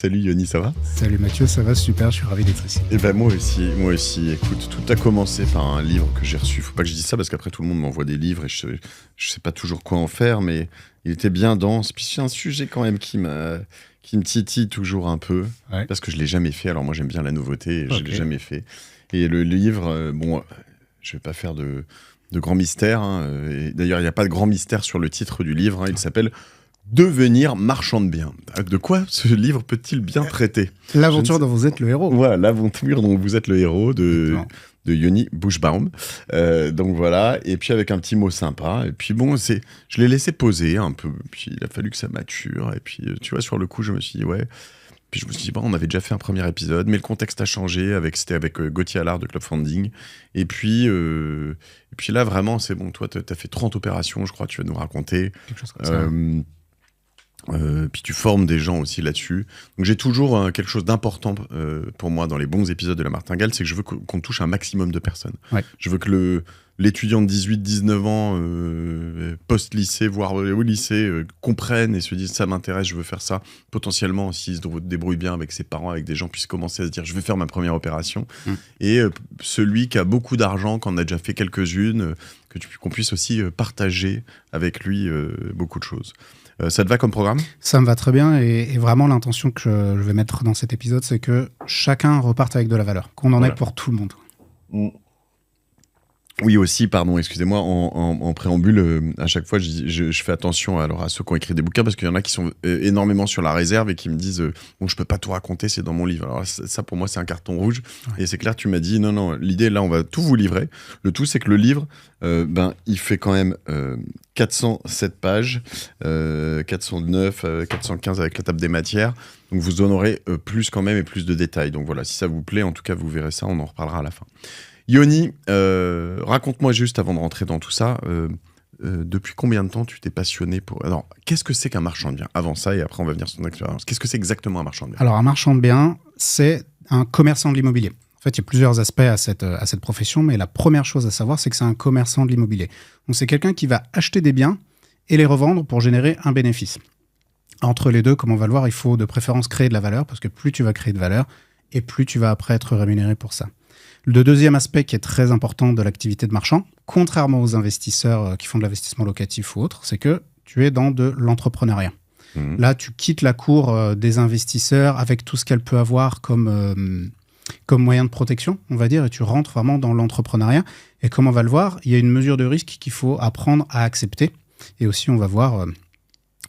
Salut Yoni, ça va? Salut Mathieu, ça va super, je suis ravi d'être ici. Eh ben moi aussi. Écoute, tout a commencé par un livre que j'ai reçu. Faut pas que je dise ça parce qu'après tout le monde m'envoie des livres et je sais pas toujours quoi en faire, mais il était bien dense. Puis c'est un sujet quand même qui me titille toujours un peu parce que je l'ai jamais fait. Alors moi j'aime bien la nouveauté et je l'ai jamais fait. Et le livre, je vais pas faire de grand mystère. Et d'ailleurs il n'y a pas de grand mystère sur le titre du livre. Il s'appelle Devenir marchand de biens. De quoi ce livre peut-il bien traiter? L'aventure dont vous êtes le héros. Voilà, l'aventure dont vous êtes le héros de Yoni Buschbaum. Donc voilà, et puis avec un petit mot sympa. Et puis bon, je l'ai laissé poser un peu. Puis il a fallu que ça mature. Et puis tu vois, sur le coup, je me suis dit, ouais. Puis je me suis dit, bon, on avait déjà fait un premier épisode, mais le contexte a changé. C'était avec Gauthier Allard de Club Funding. Et puis là, vraiment, c'est bon. Toi, tu as fait 30 opérations, je crois, tu vas nous raconter. Quelque chose comme ça. Puis tu formes des gens aussi là-dessus. Donc j'ai toujours quelque chose d'important pour moi dans les bons épisodes de La Martingale, c'est que je veux qu'on touche un maximum de personnes. Ouais. Je veux que l'étudiant de 18-19 ans, post-lycée, voire au lycée, comprenne et se dise ça m'intéresse, je veux faire ça. Potentiellement, s'il se débrouille bien avec ses parents, avec des gens, puissent commencer à se dire je vais faire ma première opération. Et celui qui a beaucoup d'argent, qu'on a déjà fait quelques-unes, qu'on puisse aussi partager avec lui beaucoup de choses. Ça te va comme programme? Ça me va très bien et vraiment l'intention que je vais mettre dans cet épisode, c'est que chacun reparte avec de la valeur, qu'on en ait pour tout le monde. Oui aussi, pardon, excusez-moi, en préambule, à chaque fois je fais attention à ceux qui ont écrit des bouquins parce qu'il y en a qui sont énormément sur la réserve et qui me disent bon, je peux pas tout raconter, c'est dans mon livre. Alors ça pour moi c'est un carton rouge et c'est clair, tu m'as dit non, l'idée là on va tout vous livrer. Le tout c'est que le livre, il fait quand même 407 pages, 409, 415 avec la table des matières. Donc vous en aurez plus quand même et plus de détails. Donc voilà, si ça vous plaît, en tout cas vous verrez ça, on en reparlera à la fin. Yoni, raconte-moi juste avant de rentrer dans tout ça, depuis combien de temps tu t'es passionné pour... Alors, qu'est-ce que c'est qu'un marchand de biens? Avant ça, et après on va venir sur ton expérience. Qu'est-ce que c'est exactement un marchand de biens? Alors, un marchand de biens, c'est un commerçant de l'immobilier. En fait, il y a plusieurs aspects à cette profession, mais la première chose à savoir, c'est que c'est un commerçant de l'immobilier. Donc, c'est quelqu'un qui va acheter des biens et les revendre pour générer un bénéfice. Entre les deux, comme on va le voir, il faut de préférence créer de la valeur, parce que plus tu vas créer de valeur, et plus tu vas après être rémunéré pour ça. Le deuxième aspect qui est très important de l'activité de marchand, contrairement aux investisseurs qui font de l'investissement locatif ou autre, c'est que tu es dans de l'entrepreneuriat. Là, tu quittes la cour des investisseurs avec tout ce qu'elle peut avoir comme moyen de protection, on va dire, et tu rentres vraiment dans l'entrepreneuriat. Et comme on va le voir, il y a une mesure de risque qu'il faut apprendre à accepter. Et aussi, on va voir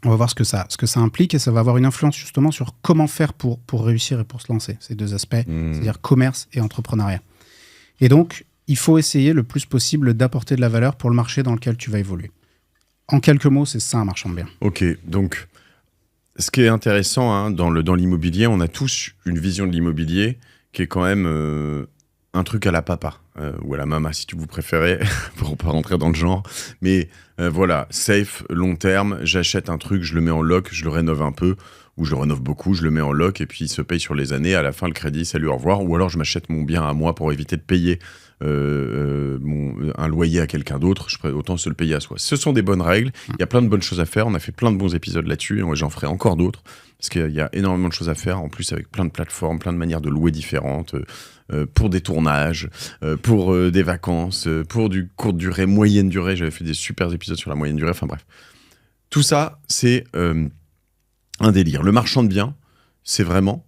ce que ça implique, et ça va avoir une influence justement sur comment faire pour réussir et pour se lancer. Ces deux aspects, c'est-à-dire commerce et entrepreneuriat. Et donc, il faut essayer le plus possible d'apporter de la valeur pour le marché dans lequel tu vas évoluer. En quelques mots, c'est ça un marchand de biens. Ok, donc ce qui est intéressant dans l'immobilier, on a tous une vision de l'immobilier qui est quand même un truc à la papa, ou à la mama si tu vous préférez, pour pas rentrer dans le genre. Mais voilà, safe, long terme, j'achète un truc, je le mets en loc, je le rénove un peu, ou je le rénove beaucoup, je le mets en loc et puis il se paye sur les années. À la fin, le crédit, salut, au revoir. Ou alors je m'achète mon bien à moi pour éviter de payer un loyer à quelqu'un d'autre. Autant se le payer à soi. Ce sont des bonnes règles. Il y a plein de bonnes choses à faire. On a fait plein de bons épisodes là-dessus et j'en ferai encore d'autres parce qu'il y a énormément de choses à faire. En plus, avec plein de plateformes, plein de manières de louer différentes. Pour des tournages, pour des vacances, pour du courte durée, moyenne durée. J'avais fait des super épisodes sur la moyenne durée. Enfin bref. Tout ça, c'est... un délire. Le marchand de biens, c'est vraiment,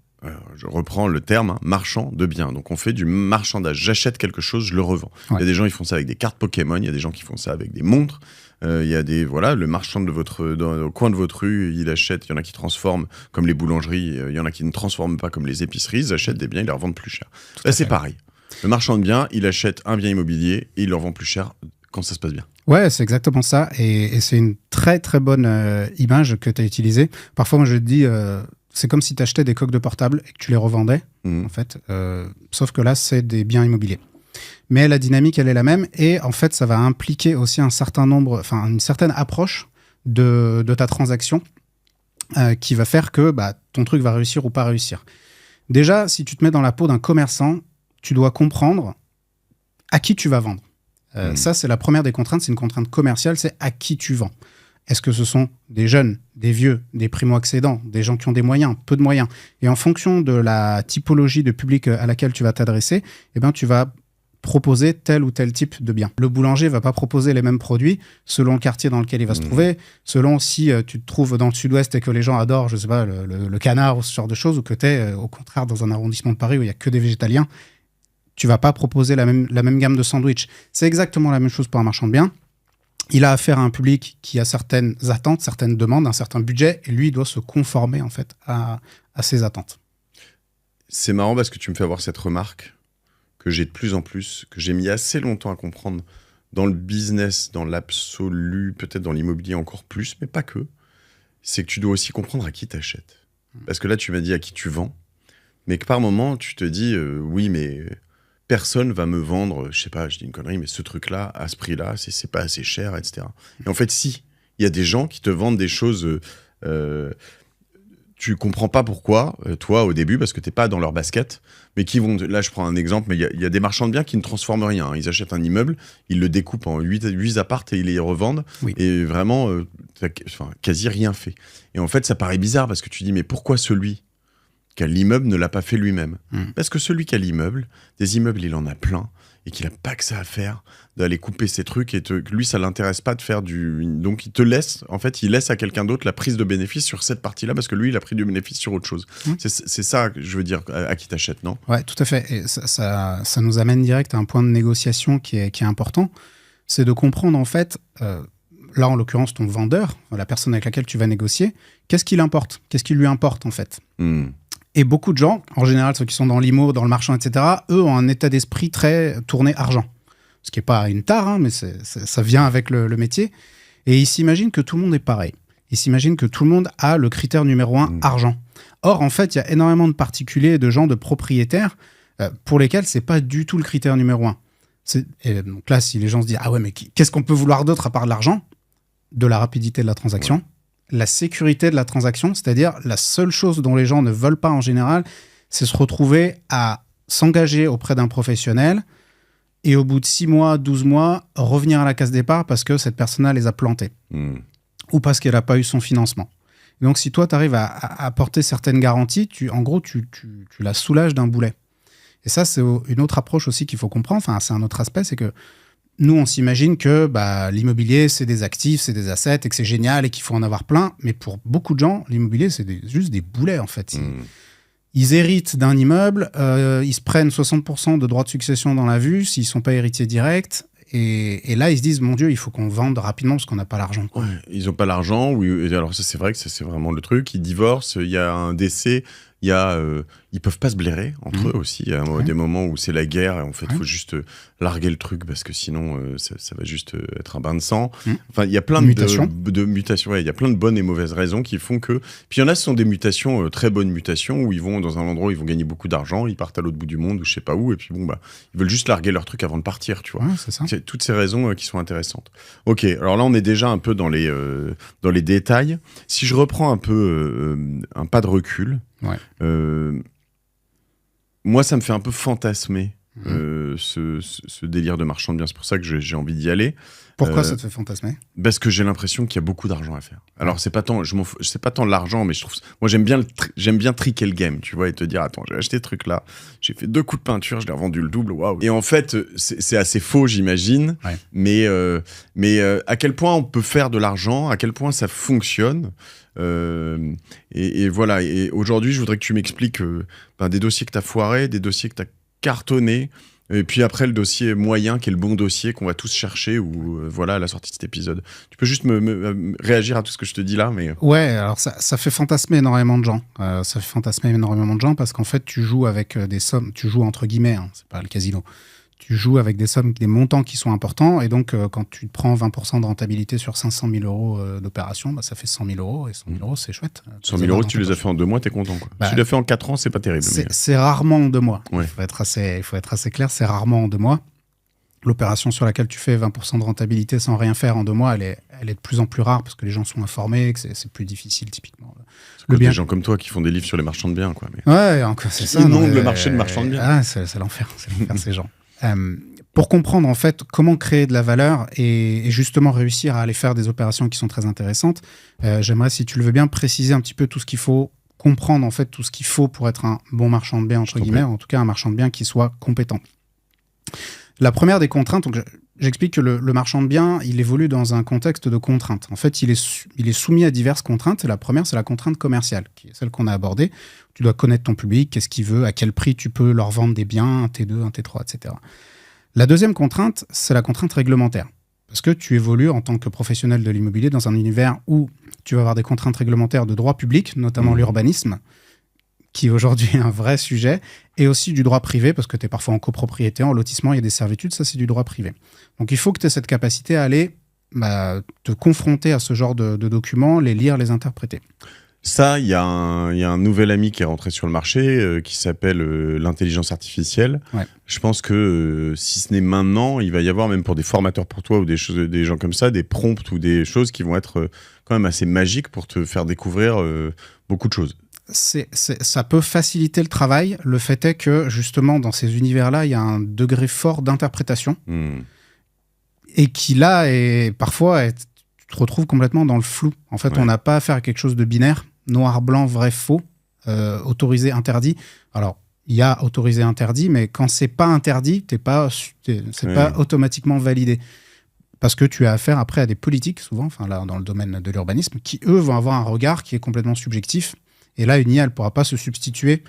je reprends le terme, marchand de biens. Donc on fait du marchandage. J'achète quelque chose, je le revends. Ouais. Il y a des gens qui font ça avec des cartes Pokémon, il y a des gens qui font ça avec des montres. Il y a le marchand au coin de votre rue, il achète, il y en a qui transforment comme les boulangeries, il y en a qui ne transforment pas comme les épiceries, ils achètent des biens, ils les revendent plus cher. Là, c'est pareil. Le marchand de biens, il achète un bien immobilier et il le revend plus cher quand ça se passe bien. Ouais, c'est exactement ça. Et c'est une très, très bonne image que tu as utilisée. Parfois, moi, je te dis, c'est comme si tu achetais des coques de portable et que tu les revendais, en fait. Sauf que là, c'est des biens immobiliers. Mais la dynamique, elle est la même. Et en fait, ça va impliquer aussi une certaine approche de ta transaction qui va faire que ton truc va réussir ou pas réussir. Déjà, si tu te mets dans la peau d'un commerçant, tu dois comprendre à qui tu vas vendre. Ça, c'est la première des contraintes, c'est une contrainte commerciale, c'est à qui tu vends. Est-ce que ce sont des jeunes, des vieux, des primo-accédants, des gens qui ont des moyens, peu de moyens? Et en fonction de la typologie de public à laquelle tu vas t'adresser, eh ben, tu vas proposer tel ou tel type de bien. Le boulanger va pas proposer les mêmes produits selon le quartier dans lequel il va se trouver, selon si tu te trouves dans le sud-ouest et que les gens adorent, je sais pas, le canard ou ce genre de choses, ou que tu es au contraire dans un arrondissement de Paris où il y a que des végétaliens, tu vas pas proposer la même gamme de sandwich. C'est exactement la même chose pour un marchand de biens. Il a affaire à un public qui a certaines attentes, certaines demandes, un certain budget, et lui, il doit se conformer en fait à ces attentes. C'est marrant parce que tu me fais avoir cette remarque que j'ai de plus en plus, que j'ai mis assez longtemps à comprendre dans le business, dans l'absolu, peut-être dans l'immobilier encore plus, mais pas que. C'est que tu dois aussi comprendre à qui t'achètes. Parce que là, tu m'as dit à qui tu vends, mais que par moment, tu te dis, oui, mais personne va me vendre, je sais pas, je dis une connerie, mais ce truc-là, à ce prix-là, c'est pas assez cher, etc. Et en fait, si, il y a des gens qui te vendent des choses... tu comprends pas pourquoi, toi, au début, parce que t'es pas dans leur basket, mais qui vont... Là, je prends un exemple, mais il y a des marchands de biens qui ne transforment rien. Hein. Ils achètent un immeuble, ils le découpent en 8 appartes et ils les revendent. Oui. Et vraiment, quasi rien fait. Et en fait, ça paraît bizarre, parce que tu dis, mais pourquoi celui qui a l'immeuble ne l'a pas fait lui-même? Parce que celui qui a l'immeuble, des immeubles, il en a plein, et qu'il n'a pas que ça à faire d'aller couper ses trucs, et lui, ça l'intéresse pas de faire du... Donc, il te laisse, en fait, il laisse à quelqu'un d'autre la prise de bénéfice sur cette partie-là, parce que lui, il a pris du bénéfice sur autre chose. C'est ça, je veux dire, à qui t'achètes, non? Ouais, tout à fait. Et ça nous amène direct à un point de négociation qui est important. C'est de comprendre, en fait, là, en l'occurrence, ton vendeur, la personne avec laquelle tu vas négocier, qu'est-ce qui l'importe? Qu'est-ce qui lui importe, en fait? Et beaucoup de gens, en général ceux qui sont dans l'IMO, dans le marchand, etc., eux ont un état d'esprit très tourné argent. Ce qui n'est pas une tare, hein, mais ça vient avec le métier. Et ils s'imaginent que tout le monde est pareil. Ils s'imaginent que tout le monde a le critère numéro 1, argent. Or, en fait, il y a énormément de particuliers, de gens, de propriétaires, pour lesquels ce n'est pas du tout le critère numéro 1. Et donc là, si les gens se disent « Ah ouais, mais qu'est-ce qu'on peut vouloir d'autre à part de l'argent ?» De la rapidité de la transaction. Ouais. La sécurité de la transaction, c'est-à-dire la seule chose dont les gens ne veulent pas en général, c'est se retrouver à s'engager auprès d'un professionnel et au bout de 6 mois, 12 mois, revenir à la case départ parce que cette personne-là les a plantés ou parce qu'elle n'a pas eu son financement. Et donc, si toi, tu arrives à apporter certaines garanties, tu la soulages d'un boulet. Et ça, c'est une autre approche aussi qu'il faut comprendre. Enfin, c'est un autre aspect, c'est que nous, on s'imagine que l'immobilier, c'est des actifs, c'est des assets et que c'est génial et qu'il faut en avoir plein. Mais pour beaucoup de gens, l'immobilier, c'est juste des boulets, en fait. Ils héritent d'un immeuble, ils se prennent 60% de droits de succession dans la vue s'ils ne sont pas héritiers directs. Et là, ils se disent, mon Dieu, il faut qu'on vende rapidement parce qu'on n'a pas l'argent. Ouais, ils n'ont pas l'argent. Oui, alors ça, c'est vrai que c'est vraiment le truc. Ils divorcent, il y a un décès. Ils peuvent pas se blairer entre eux aussi. Il y a des moments où c'est la guerre et en fait, il faut juste larguer le truc parce que sinon, ça va juste être un bain de sang. Enfin, il y a plein de mutations. Ouais, il y a plein de bonnes et mauvaises raisons qui font que... Puis il y en a, ce sont des mutations, très bonnes mutations, où ils vont dans un endroit où ils vont gagner beaucoup d'argent, ils partent à l'autre bout du monde ou je sais pas où, et puis bon, ils veulent juste larguer leur truc avant de partir, tu vois. Ouais, c'est ça. C'est toutes ces raisons qui sont intéressantes. Ok, alors là, on est déjà un peu dans les détails. Si je reprends un peu un pas de recul... Ouais. Moi, ça me fait un peu fantasmer ce délire de marchand de biens. C'est pour ça que j'ai envie d'y aller. Pourquoi ça te fait fantasmer? Parce que j'ai l'impression qu'il y a beaucoup d'argent à faire. Alors, c'est pas tant l'argent, mais je trouve... Moi, j'aime bien triquer le game, tu vois, et te dire, attends, j'ai acheté ce truc-là, j'ai fait 2 coups de peinture, je l'ai revendu le double, waouh. Et en fait, c'est assez faux, j'imagine, mais à quel point on peut faire de l'argent, à quel point ça fonctionne. Et voilà. Et aujourd'hui, je voudrais que tu m'expliques des dossiers que tu as foirés, des dossiers que tu as cartonnés, et puis après le dossier moyen qui est le bon dossier qu'on va tous chercher à la sortie de cet épisode. Tu peux juste me réagir à tout ce que je te dis là, mais... Ouais, alors ça fait fantasmer énormément de gens. Ça fait fantasmer énormément de gens parce qu'en fait, tu joues avec des sommes, tu joues entre guillemets, hein, c'est pas le casino. Tu joues avec des sommes, des montants qui sont importants. Et donc, quand tu prends 20% de rentabilité sur 500 000 euros d'opération, ça fait 100 000 euros. Et 100 000 euros, c'est chouette. 100 000 euros, tu les as fait en 2 mois, t'es content, quoi. Si tu l'as fait en 4 ans, c'est pas terrible. C'est rarement en 2 mois. Ouais. Il faut être assez clair, c'est rarement en 2 mois. L'opération sur laquelle tu fais 20% de rentabilité sans rien faire en 2 mois, elle est de plus en plus rare parce que les gens sont informés, que c'est plus difficile, typiquement. Des gens comme toi qui font des livres sur les marchands de biens, quoi. Mais... Ouais, encore, c'est ça. Ils inondent le marché de marchands de biens. Ah, c'est l'enfer, ces gens. Pour comprendre en fait comment créer de la valeur et justement réussir à aller faire des opérations qui sont très intéressantes, j'aimerais, si tu le veux bien, préciser un petit peu tout ce qu'il faut comprendre, en fait, tout ce qu'il faut pour être un bon marchand de biens, entre guillemets, en tout cas un marchand de biens qui soit compétent. La première des contraintes, donc j'explique que le marchand de biens, il évolue dans un contexte de contraintes. En fait, il est soumis à diverses contraintes. La première, c'est la contrainte commerciale, qui est celle qu'on a abordée. Tu dois connaître ton public, qu'est-ce qu'il veut, à quel prix tu peux leur vendre des biens, un T2, un T3, etc. La deuxième contrainte, c'est la contrainte réglementaire. Parce que tu évolues en tant que professionnel de l'immobilier dans un univers où tu vas avoir des contraintes réglementaires de droit public, notamment l'urbanisme, qui aujourd'hui est un vrai sujet, et aussi du droit privé, parce que tu es parfois en copropriété, en lotissement, il y a des servitudes, ça c'est du droit privé. Donc il faut que tu aies cette capacité à aller te confronter à ce genre de documents, les lire, les interpréter. Ça, il y a un nouvel ami qui est rentré sur le marché qui s'appelle l'intelligence artificielle. Ouais. Je pense que si ce n'est maintenant, il va y avoir même pour des formateurs pour toi ou des gens comme ça, des prompts ou des choses qui vont être quand même assez magiques pour te faire découvrir beaucoup de choses. Ça peut faciliter le travail. Le fait est que justement dans ces univers-là, il y a un degré fort d'interprétation et qui là est parfois tu te retrouves complètement dans le flou. En fait, on n'a pas affaire à quelque chose de binaire. Noir, blanc, vrai, faux, autorisé, interdit. Alors, il y a autorisé, interdit, mais quand c'est pas interdit, c'est pas automatiquement validé. Parce que tu as affaire après à des politiques, souvent, enfin là, dans le domaine de l'urbanisme, qui, eux, vont avoir un regard qui est complètement subjectif. Et là, une IA, elle ne pourra pas se substituer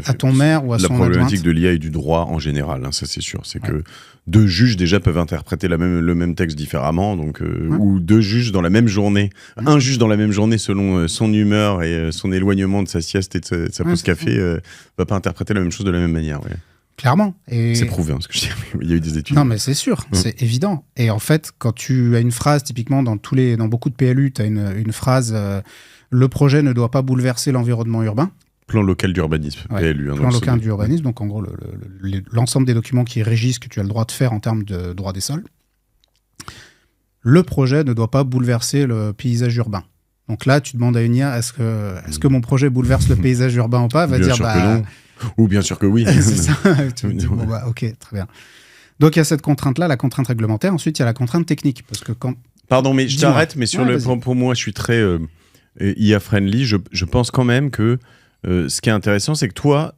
à ton maire ou à son adjointe. La problématique de l'IA et du droit en général, hein, ça c'est sûr. C'est que deux juges déjà peuvent interpréter le même texte différemment. Donc, ou deux juges dans la même journée. Un juge dans la même journée, selon son humeur et son éloignement de sa sieste et de sa pause café, ne va pas interpréter la même chose de la même manière. Ouais. Clairement. C'est prouvé, hein, ce que je dis. Il y a eu des études. Non, mais c'est sûr, c'est évident. Et en fait, quand tu as une phrase, typiquement dans beaucoup de PLU, tu as une phrase le projet ne doit pas bouleverser l'environnement urbain. Plan local d'urbanisme, PLU. Plan local d'urbanisme, donc en gros, l'ensemble des documents qui régissent ce que tu as le droit de faire en termes de droit des sols. Le projet ne doit pas bouleverser le paysage urbain. Donc là, tu demandes à une IA, est-ce que mon projet bouleverse le paysage urbain ou pas ? Elle va dire, que non. Ou bien sûr que oui. C'est ça. Tu me dis, ok, très bien. Donc il y a cette contrainte-là, la contrainte réglementaire. Ensuite, il y a la contrainte technique. Parce que Pardon, mais je t'arrête, mais pour moi, je suis très IA-friendly. Je pense quand même que ce qui est intéressant, c'est que toi,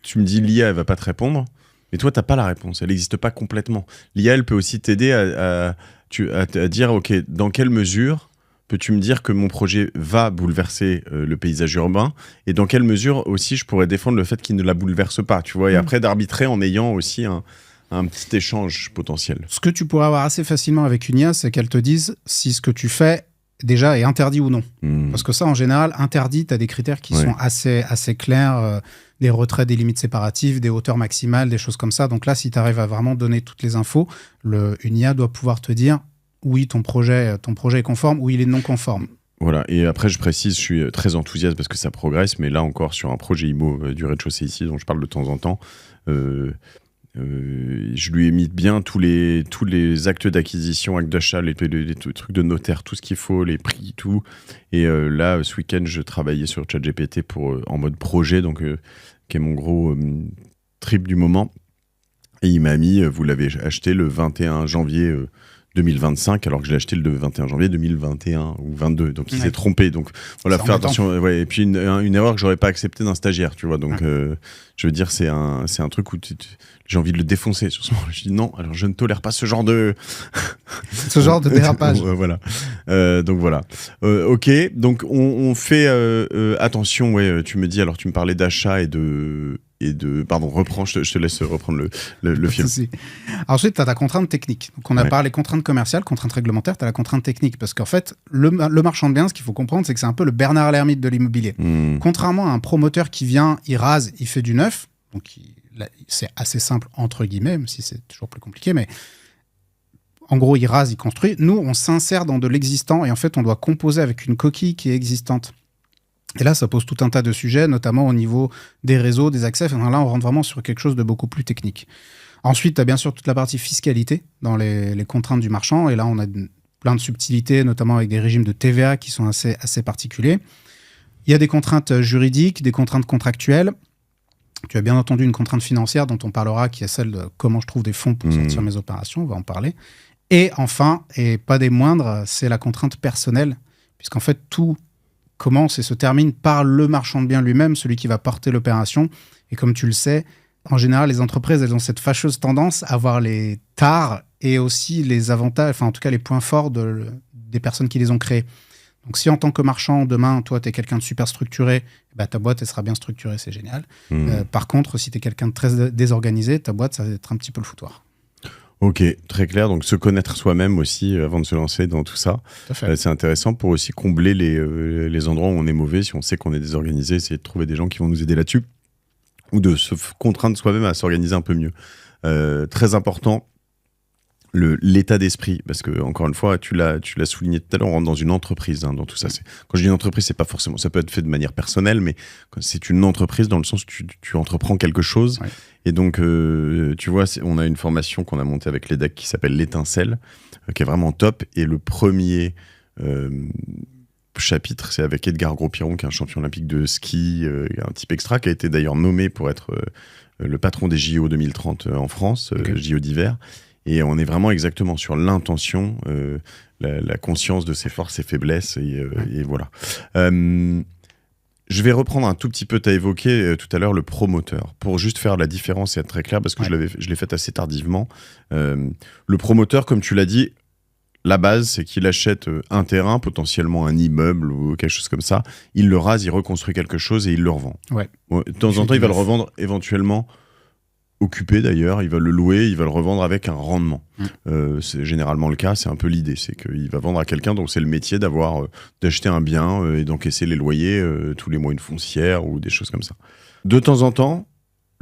tu me dis l'IA, elle va pas te répondre, mais toi, tu n'as pas la réponse. Elle n'existe pas complètement. L'IA, elle peut aussi t'aider à dire, ok, dans quelle mesure peux-tu me dire que mon projet va bouleverser le paysage urbain, et dans quelle mesure aussi je pourrais défendre le fait qu'il ne la bouleverse pas, tu vois, et après d'arbitrer en ayant aussi un petit échange potentiel. Ce que tu pourrais avoir assez facilement avec une IA, c'est qu'elle te dise si ce que tu fais déjà est interdit ou non. Parce que ça, en général, interdit, tu as des critères qui sont assez clairs, des retraits des limites séparatives, des hauteurs maximales, des choses comme ça. Donc là, si tu arrives à vraiment donner toutes les infos, une IA doit pouvoir te dire oui, ton projet est conforme ou il est non conforme. Voilà, et après je précise, je suis très enthousiaste parce que ça progresse, mais là encore sur un projet IMO du rez-de-chaussée ici, dont je parle de temps en temps, je lui ai mis bien tous les actes d'acquisition, actes d'achat, les trucs de notaire, tout ce qu'il faut, les prix, tout. Et là, ce week-end, je travaillais sur ChatGPT en mode projet, donc qui est mon gros trip du moment. Et il m'a mis, vous l'avez acheté le 21 janvier 2025, alors que je l'ai acheté le 21 janvier 2021 ou 22, donc il s'est trompé. Donc voilà, faire attention. Et puis une erreur que j'aurais pas acceptée d'un stagiaire, tu vois. Donc je veux dire, c'est un truc où j'ai envie de le défoncer sur ce moment. Je dis non, alors je ne tolère pas ce genre de dérapage. Voilà. Donc voilà. Ok, donc on fait attention. Ouais, tu me dis, alors tu me parlais d'achat et de pardon, reprends, je te laisse reprendre le fil. Ensuite, tu as ta contrainte technique. Donc, on a parlé contrainte commerciale, contrainte réglementaire, tu as la contrainte technique. Parce qu'en fait, le marchand de biens, ce qu'il faut comprendre, c'est que c'est un peu le Bernard l'ermite de l'immobilier. Contrairement à un promoteur qui vient, il rase, il fait du neuf. Donc, c'est assez simple, entre guillemets, même si c'est toujours plus compliqué. Mais en gros, il rase, il construit. Nous, on s'insère dans de l'existant et en fait, on doit composer avec une coquille qui est existante. Et là, ça pose tout un tas de sujets, notamment au niveau des réseaux, des accès. Enfin, là, on rentre vraiment sur quelque chose de beaucoup plus technique. Ensuite, tu as bien sûr toute la partie fiscalité dans les contraintes du marchand. Et là, on a plein de subtilités, notamment avec des régimes de TVA qui sont assez particuliers. Il y a des contraintes juridiques, des contraintes contractuelles. Tu as bien entendu une contrainte financière dont on parlera, qui est celle de comment je trouve des fonds pour sortir mes opérations, on va en parler. Et enfin, et pas des moindres, c'est la contrainte personnelle, puisqu'en fait, tout commence et se termine par le marchand de biens lui-même, celui qui va porter l'opération. Et comme tu le sais, en général, les entreprises, elles ont cette fâcheuse tendance à voir les tares et aussi les avantages, enfin en tout cas les points forts des personnes qui les ont créés. Donc si en tant que marchand, demain, toi, tu es quelqu'un de super structuré, bah, ta boîte, elle sera bien structurée, c'est génial. Par contre, si tu es quelqu'un de très désorganisé, ta boîte, ça va être un petit peu le foutoir. Ok, très clair. Donc se connaître soi-même aussi avant de se lancer dans tout ça. C'est intéressant pour aussi combler les endroits où on est mauvais. Si on sait qu'on est désorganisé, essayer de trouver des gens qui vont nous aider là-dessus ou de se contraindre soi-même à s'organiser un peu mieux. Très important, l'état d'esprit, parce que encore une fois, tu l'as souligné tout à l'heure, on rentre dans une entreprise dans tout ça. Quand je dis une entreprise, c'est pas forcément, ça peut être fait de manière personnelle, mais c'est une entreprise dans le sens où tu entreprends quelque chose. Ouais. Et donc, tu vois, on a une formation qu'on a montée avec l'EDAC qui s'appelle l'Étincelle, qui est vraiment top. Et le premier chapitre, c'est avec Edgar Gros-Piron, qui est un champion olympique de ski, un type extra, qui a été d'ailleurs nommé pour être le patron des JO 2030 en France, JO d'hiver. Et on est vraiment exactement sur l'intention, la conscience de ses forces et faiblesses, et voilà. Je vais reprendre un tout petit peu, tu as évoqué tout à l'heure le promoteur, pour juste faire la différence et être très clair, parce que je l'ai fait assez tardivement. Le promoteur, comme tu l'as dit, la base, c'est qu'il achète un terrain, potentiellement un immeuble ou quelque chose comme ça, il le rase, il reconstruit quelque chose et il le revend. Ouais. De temps en temps, il va le revendre éventuellement occupé d'ailleurs, il va le louer, il va le revendre avec un rendement. C'est généralement le cas, c'est un peu l'idée, c'est qu'il va vendre à quelqu'un, donc c'est le métier d'acheter un bien et d'encaisser les loyers tous les mois, une foncière ou des choses comme ça. De temps en temps,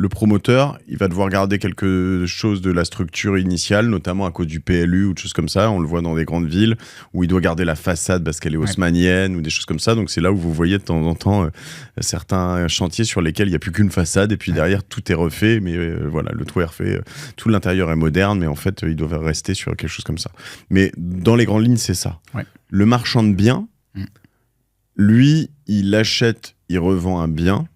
le promoteur, il va devoir garder quelque chose de la structure initiale, notamment à cause du PLU ou de choses comme ça. On le voit dans des grandes villes où il doit garder la façade parce qu'elle est haussmannienne ou des choses comme ça. Donc c'est là où vous voyez de temps en temps certains chantiers sur lesquels il n'y a plus qu'une façade et puis derrière tout est refait. Mais voilà, le toit est refait, tout l'intérieur est moderne, mais en fait il doit rester sur quelque chose comme ça. Mais dans les grandes lignes, c'est ça. Ouais. Le marchand de biens, lui, il achète, il revend un bien.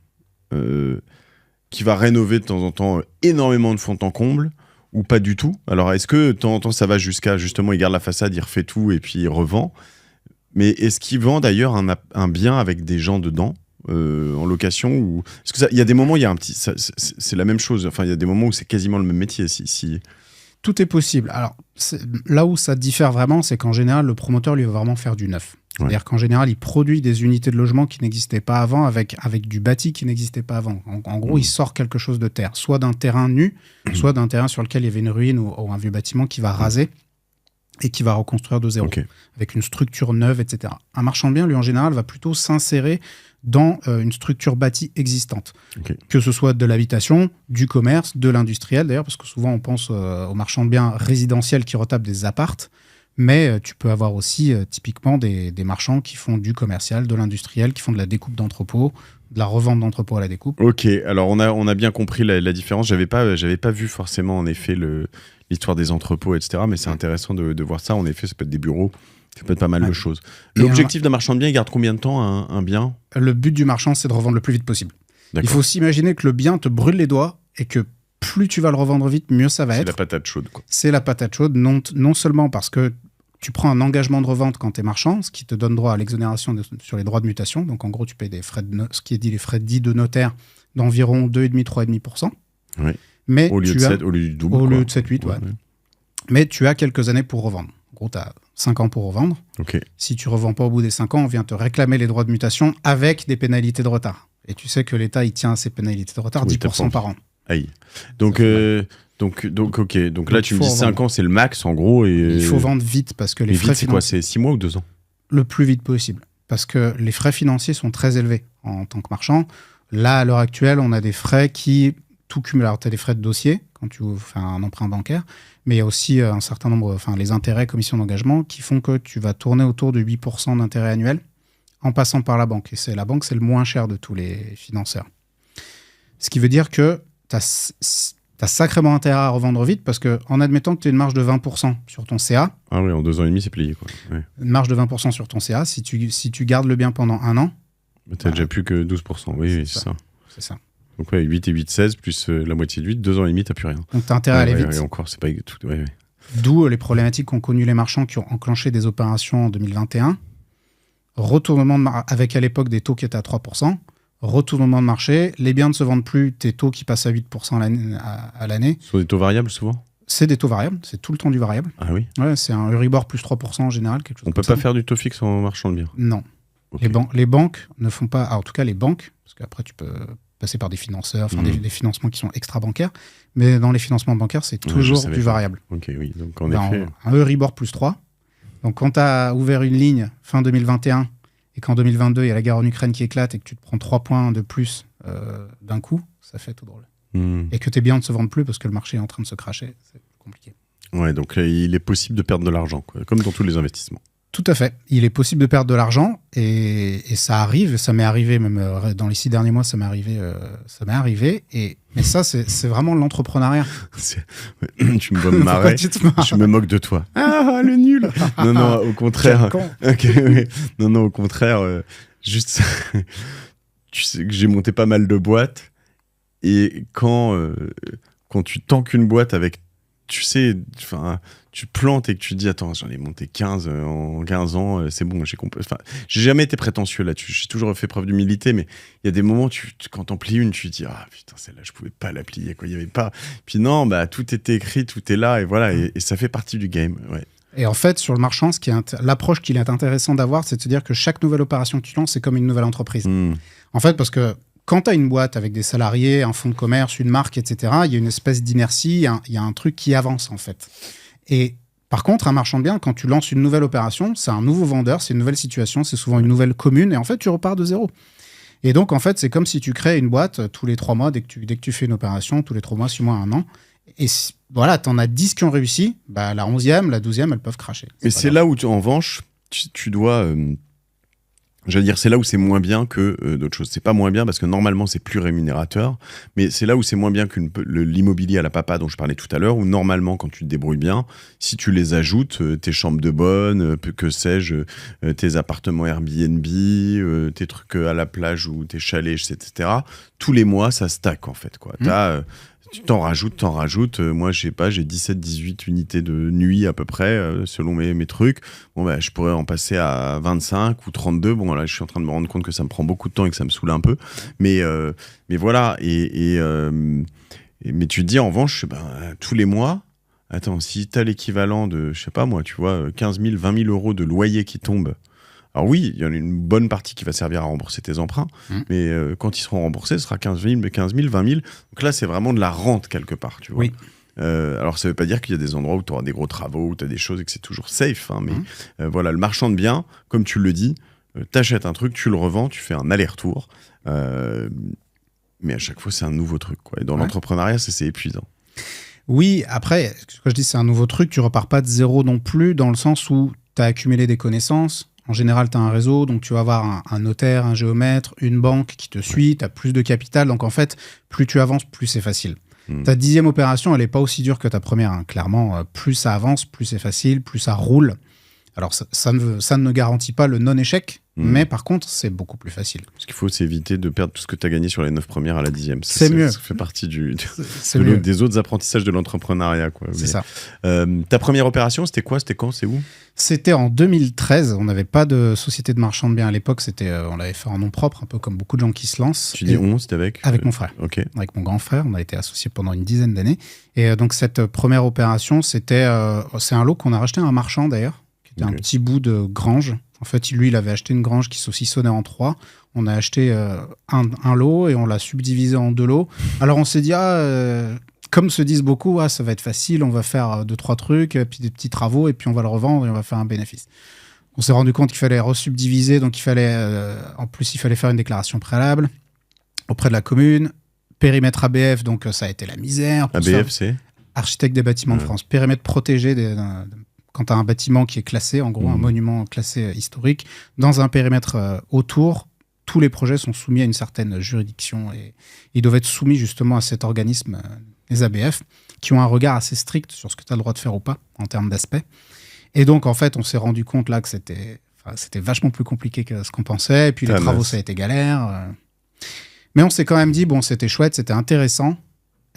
Qui va rénover de temps en temps énormément de fond en comble, ou pas du tout. Alors, est-ce que de temps en temps, ça va jusqu'à, justement, il garde la façade, il refait tout, et puis il revend. Mais est-ce qu'il vend d'ailleurs un bien avec des gens dedans, en location ou... Parce que il y a des moments, il y a un petit... c'est la même chose. Enfin, il y a des moments où c'est quasiment le même métier. Tout est possible. Alors, là où ça diffère vraiment, c'est qu'en général, le promoteur, lui, va vraiment faire du neuf. C'est-à-dire qu'en général, il produit des unités de logement qui n'existaient pas avant, avec du bâti qui n'existait pas avant. En gros, il sort quelque chose de terre, soit d'un terrain nu, soit d'un terrain sur lequel il y avait une ruine ou un vieux bâtiment qui va raser et qui va reconstruire de zéro, avec une structure neuve, etc. Un marchand de biens, lui, en général, va plutôt s'insérer dans une structure bâtie existante, que ce soit de l'habitation, du commerce, de l'industriel, d'ailleurs, parce que souvent, on pense aux marchands de biens résidentiels qui retapent des appartes. Mais tu peux avoir aussi typiquement des marchands qui font du commercial, de l'industriel, qui font de la découpe d'entrepôts, de la revente d'entrepôts à la découpe. Ok, alors on a bien compris la différence. J'avais pas vu forcément en effet l'histoire des entrepôts, etc. Mais c'est intéressant de voir ça. En effet, ça peut être des bureaux, ça peut être pas mal de choses. L'objectif d'un marchand de biens, il garde combien de temps un bien ? Le but du marchand, c'est de revendre le plus vite possible. D'accord. Il faut s'imaginer que le bien te brûle les doigts et que plus tu vas le revendre vite, mieux ça va être. C'est la patate chaude, quoi. C'est la patate chaude, non seulement parce que tu prends un engagement de revente quand tu es marchand, ce qui te donne droit à l'exonération sur les droits de mutation. Donc, en gros, tu payes des frais ce qui est dit les frais dits de notaire d'environ 2,5-3,5%. Oui. Mais au lieu du double. Au lieu de 7-8, ouais. Mais tu as quelques années pour revendre. En gros, tu as 5 ans pour revendre. Si tu ne revends pas au bout des 5 ans, on vient te réclamer les droits de mutation avec des pénalités de retard. Et tu sais que l'État, il tient à ces pénalités de retard 10% par an. Aïe. Donc là, tu me dis 5 ans, c'est le max, en gros. Et il faut vendre vite, parce que les frais financiers... C'est quoi, c'est 6 mois ou 2 ans ? Le plus vite possible. Parce que les frais financiers sont très élevés en tant que marchand. Là, à l'heure actuelle, on a des frais qui tout cumulent. Alors, tu as des frais de dossier, quand tu fais un emprunt bancaire, mais il y a aussi un certain nombre, les intérêts, commissions d'engagement, qui font que tu vas tourner autour de 8% d'intérêt annuel en passant par la banque. Et la banque, c'est le moins cher de tous les financeurs. Ce qui veut dire que tu as sacrément intérêt à revendre vite, parce qu'en admettant que tu as une marge de 20% sur ton CA... Ah oui, en 2 ans et demi, c'est plié, quoi. Ouais. Une marge de 20% sur ton CA, si tu gardes le bien pendant 1 an... Tu n'as déjà plus que 12%, oui, c'est ça. C'est ça. Donc, 8 et 8, 16, plus la moitié de 8, 2 ans et demi, t'as plus rien. Donc, t'as intérêt à aller vite. Et encore, c'est pas tout. D'où les problématiques qu'ont connues les marchands qui ont enclenché des opérations en 2021. Retournement avec à l'époque des taux qui étaient à 3%. Retournement de marché. Les biens ne se vendent plus. Tes taux qui passent à 8% à l'année. Ce sont des taux variables souvent ? C'est des taux variables. C'est tout le temps du variable. Ah oui ? Ouais, c'est un Euribor plus 3% en général. Quelque chose On peut pas faire du taux fixe en marchand de biens ? Non. Okay. Les banques ne font pas... Alors, en tout cas, les banques, parce qu'après, tu peux passer par des financeurs, des financements qui sont extra-bancaires. Mais dans les financements bancaires, c'est toujours du variable. Ok, oui. Donc, en effet... Un Euribor plus 3. Donc, quand tu as ouvert une ligne fin 2021 et qu'en 2022, il y a la guerre en Ukraine qui éclate et que tu te prends 3 points de plus d'un coup, ça fait tout drôle. Et que tes biens ne se vendent plus parce que le marché est en train de se crasher, c'est compliqué. Ouais, donc il est possible de perdre de l'argent, quoi, comme dans tous les investissements. Tout à fait. Il est possible de perdre de l'argent et ça arrive. Ça m'est arrivé même dans les 6 derniers mois. Ça m'est arrivé. Mais ça, c'est vraiment l'entrepreneuriat. Tu me vois me marrer. Je me moque de toi. Ah, le nul. Non, au contraire. Okay, oui. Non, au contraire. Juste, tu sais que j'ai monté pas mal de boîtes et quand tu tankes une boîte avec, tu sais, enfin. Tu plantes et que tu te dis, attends, j'en ai monté 15 en 15 ans, c'est bon, j'ai compris. Enfin, j'ai jamais été prétentieux là-dessus. J'ai toujours fait preuve d'humilité, mais il y a des moments, quand t'en plies une, tu te dis, ah putain, celle-là, je pouvais pas la plier, quoi. Il y avait pas. Puis non, tout était écrit, tout est là, et voilà, et ça fait partie du game, ouais. Et en fait, sur le marchand, l'approche qu'il est intéressant d'avoir, c'est de se dire que chaque nouvelle opération que tu lances, c'est comme une nouvelle entreprise. En fait, parce que quand tu as une boîte avec des salariés, un fonds de commerce, une marque, etc., il y a une espèce d'inertie, il y a un truc qui avance, en fait. Et par contre, un marchand de biens, quand tu lances une nouvelle opération, c'est un nouveau vendeur, c'est une nouvelle situation, c'est souvent une nouvelle commune, et en fait, tu repars de zéro. Et donc, en fait, c'est comme si tu crées une boîte tous les 3 mois, dès que tu fais une opération, tous les 3 mois, 6 mois, 1 an. Et voilà, tu en as 10 qui ont réussi, la 11e, la 12e, elles peuvent cracher. Mais c'est là où, en revanche, tu dois... J'allais dire, c'est là où c'est moins bien que d'autres choses. C'est pas moins bien parce que normalement c'est plus rémunérateur, mais c'est là où c'est moins bien que l'immobilier à la papa dont je parlais tout à l'heure, où normalement quand tu te débrouilles bien, si tu les ajoutes, tes chambres de bonne, que sais-je, tes appartements Airbnb, tes trucs à la plage ou tes chalets, etc., tous les mois ça stack en fait, quoi. Tu t'en rajoutes. Moi, je sais pas, j'ai 17-18 unités de nuit à peu près, selon mes trucs. Bon, je pourrais en passer à 25 ou 32. Bon, là, je suis en train de me rendre compte que ça me prend beaucoup de temps et que ça me saoule un peu. Mais voilà. Mais tu te dis, en revanche, tous les mois, attends, si t'as l'équivalent de, je sais pas moi, tu vois, 15 000, 20 000 euros de loyer qui tombent. Alors oui, il y en a une bonne partie qui va servir à rembourser tes emprunts, mais quand ils seront remboursés, ce sera 15 000, 20 000. Donc là, c'est vraiment de la rente quelque part, tu vois. Oui. Alors ça veut pas dire qu'il y a des endroits où tu auras des gros travaux, où tu as des choses et que c'est toujours safe, hein, mais voilà, le marchand de biens, comme tu le dis, t'achètes un truc, tu le revends, tu fais un aller-retour, mais à chaque fois, c'est un nouveau truc, quoi. Et dans l'entrepreneuriat, c'est épuisant. Oui, après, quand je dis c'est un nouveau truc, tu repars pas de zéro non plus, dans le sens où tu as accumulé des connaissances. En général, tu as un réseau, donc tu vas avoir un notaire, un géomètre, une banque qui te suit, tu as plus de capital. Donc en fait, plus tu avances, plus c'est facile. Ta 10e opération, elle n'est pas aussi dure que ta première. Hein. Clairement, plus ça avance, plus c'est facile, plus ça roule. Alors ça ne garantit pas le non-échec, mais par contre, c'est beaucoup plus facile. Ce qu'il faut, c'est éviter de perdre tout ce que tu as gagné sur les 9 premières à la 10e. C'est mieux. Ça fait partie des autres apprentissages de l'entrepreneuriat, quoi. C'est ça. Ta première opération, c'était quoi? C'était quand? C'est où? C'était en 2013. On n'avait pas de société de marchand de biens à l'époque. On l'avait fait en nom propre, un peu comme beaucoup de gens qui se lancent. Tu dis on, c'était avec mon frère. Okay. Avec mon grand frère. On a été associés pendant une dizaine d'années. Et donc, cette première opération, c'est un lot qu'on a racheté à un marchand, d'ailleurs. C'était un petit bout de grange. En fait, lui, il avait acheté une grange qui saucissonnait en 3. On a acheté un lot et on l'a subdivisé en 2 lots. Alors, on s'est dit, comme se disent beaucoup, ça va être facile, on va faire 2-3 trucs, puis des petits travaux, et puis on va le revendre et on va faire un bénéfice. On s'est rendu compte qu'il fallait resubdiviser, donc en plus, il fallait faire une déclaration préalable auprès de la commune. Périmètre ABF, donc ça a été la misère. ABF, c'est Architecte des bâtiments de France. Périmètre protégé quand tu as un bâtiment qui est classé, en gros un monument classé historique, dans un périmètre autour, tous les projets sont soumis à une certaine juridiction et ils doivent être soumis justement à cet organisme, les ABF, qui ont un regard assez strict sur ce que tu as le droit de faire ou pas en termes d'aspect. Et donc, en fait, on s'est rendu compte là que c'était vachement plus compliqué que ce qu'on pensait. Et puis, les travaux, ça a été galère. Mais on s'est quand même dit, bon, c'était chouette, c'était intéressant,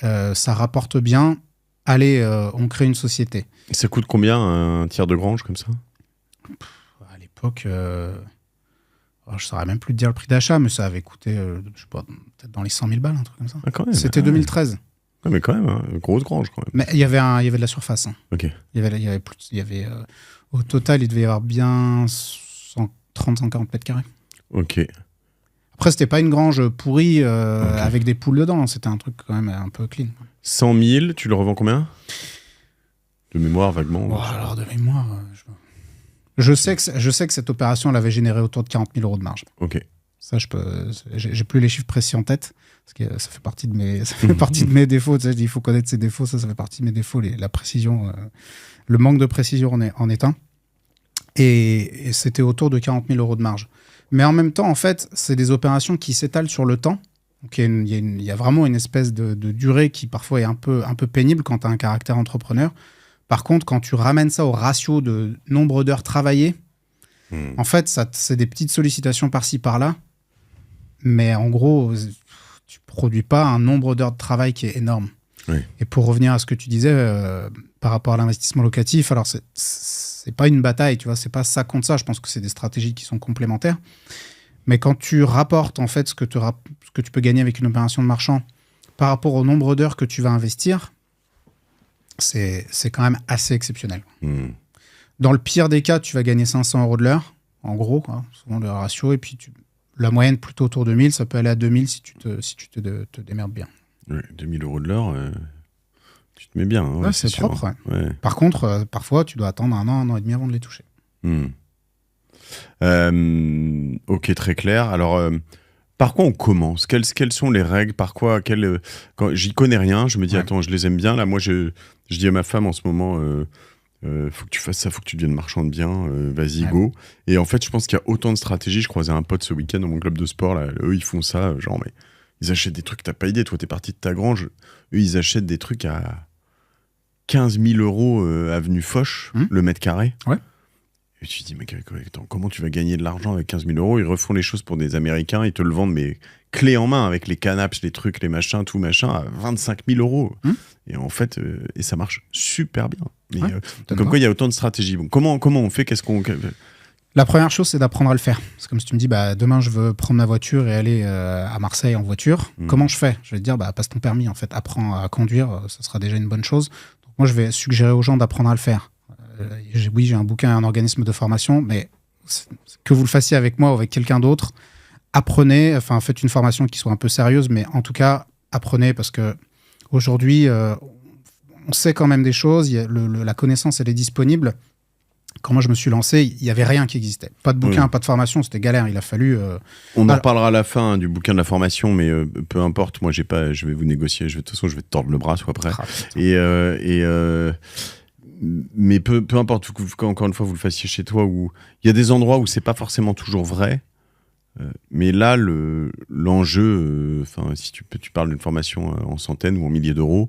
ça rapporte bien, allez, on crée une société. Ça coûte combien un tiers de grange comme ça ? À l'époque, je ne saurais même plus te dire le prix d'achat, mais ça avait coûté, je sais pas, peut-être dans les 100 000 balles, un truc comme ça. Ah, quand même, c'était 2013. Ouais, mais quand même, hein, grosse grange quand même. Mais il y avait de la surface. Hein. Ok. Au total, il devait y avoir bien 130-140 mètres carrés. Ok. Après, c'était pas une grange pourrie avec des poules dedans. C'était un truc quand même un peu clean. 100 000, tu le revends combien ? De mémoire, vaguement. Oh, alors, de mémoire, je sais que cette opération, elle avait généré autour de 40 000 € de marge. Ok. Ça, j'ai plus les chiffres précis en tête, parce que ça fait partie de mes défauts. Tu sais, il faut connaître ses défauts, ça fait partie de mes défauts. La précision, le manque de précision en est un. Et c'était autour de 40 000 € de marge. Mais en même temps, en fait, c'est des opérations qui s'étalent sur le temps. Donc, il y a vraiment une espèce de durée qui parfois est un peu pénible quand tu as un caractère entrepreneur. Par contre, quand tu ramènes ça au ratio de nombre d'heures travaillées, en fait, c'est des petites sollicitations par-ci, par-là. Mais en gros, tu ne produis pas un nombre d'heures de travail qui est énorme. Oui. Et pour revenir à ce que tu disais par rapport à l'investissement locatif, alors c'est pas une bataille, tu vois, c'est pas ça contre ça. Je pense que c'est des stratégies qui sont complémentaires. Mais quand tu rapportes en fait ce que tu peux gagner avec une opération de marchand par rapport au nombre d'heures que tu vas investir, c'est quand même assez exceptionnel. Dans le pire des cas, tu vas gagner 500 € de l'heure, en gros, quoi, souvent le ratio, et puis la moyenne plutôt autour de 1000, ça peut aller à 2000 si tu te démerdes bien. Ouais, 2000 € de l'heure, tu te mets bien. Hein, ouais, c'est propre. Ouais. Par contre, parfois, tu dois attendre 1 an et demi avant de les toucher. Ok, très clair. Alors, par quoi on commence ? Quelles sont les règles ? Par quoi quand j'y connais rien, je me dis, attends, je les aime bien. Là, moi, je dis à ma femme en ce moment, faut que tu fasses ça, faut que tu deviennes marchand de biens, vas-y, go. Et en fait, je pense qu'il y a autant de stratégies. Je croisais un pote ce week-end dans mon club de sport, là, eux, ils font ça, genre, mais ils achètent des trucs, t'as pas idée, toi, t'es parti de ta grange. Eux, ils achètent des trucs à 15 000 € avenue Foch, le mètre carré. Ouais. Et tu te dis, mais attends, comment tu vas gagner de l'argent avec 15 000 €? Ils refont les choses pour des Américains, ils te le vendent, mais clé en main, avec les canaps, les trucs, les machins, tout machin, à 25 000 €. Et en fait, et ça marche super bien. Mais, comme quoi, il y a autant de stratégies. Bon, comment on fait ? La première chose, c'est d'apprendre à le faire. C'est comme si tu me dis, demain, je veux prendre ma voiture et aller à Marseille en voiture. Comment je fais ? Je vais te dire, passe ton permis, en fait. Apprends à conduire, ça sera déjà une bonne chose. Donc, moi, je vais suggérer aux gens d'apprendre à le faire. J'ai un bouquin, un organisme de formation, mais que vous le fassiez avec moi ou avec quelqu'un d'autre, apprenez, faites une formation qui soit un peu sérieuse, mais en tout cas, apprenez, parce que aujourd'hui, on sait quand même des choses, la connaissance, elle est disponible. Quand moi je me suis lancé, il n'y avait rien qui existait. Pas de bouquin, pas de formation, c'était galère. Il a fallu... On en reparlera à la fin du bouquin de la formation, mais peu importe, moi je vais vous négocier, de toute façon je vais te tordre le bras, sois prêt. Mais peu importe, encore une fois, vous le fassiez chez toi, où il y a des endroits où c'est pas forcément toujours vrai, mais là, l'enjeu, si tu parles d'une formation en centaines ou en milliers d'euros,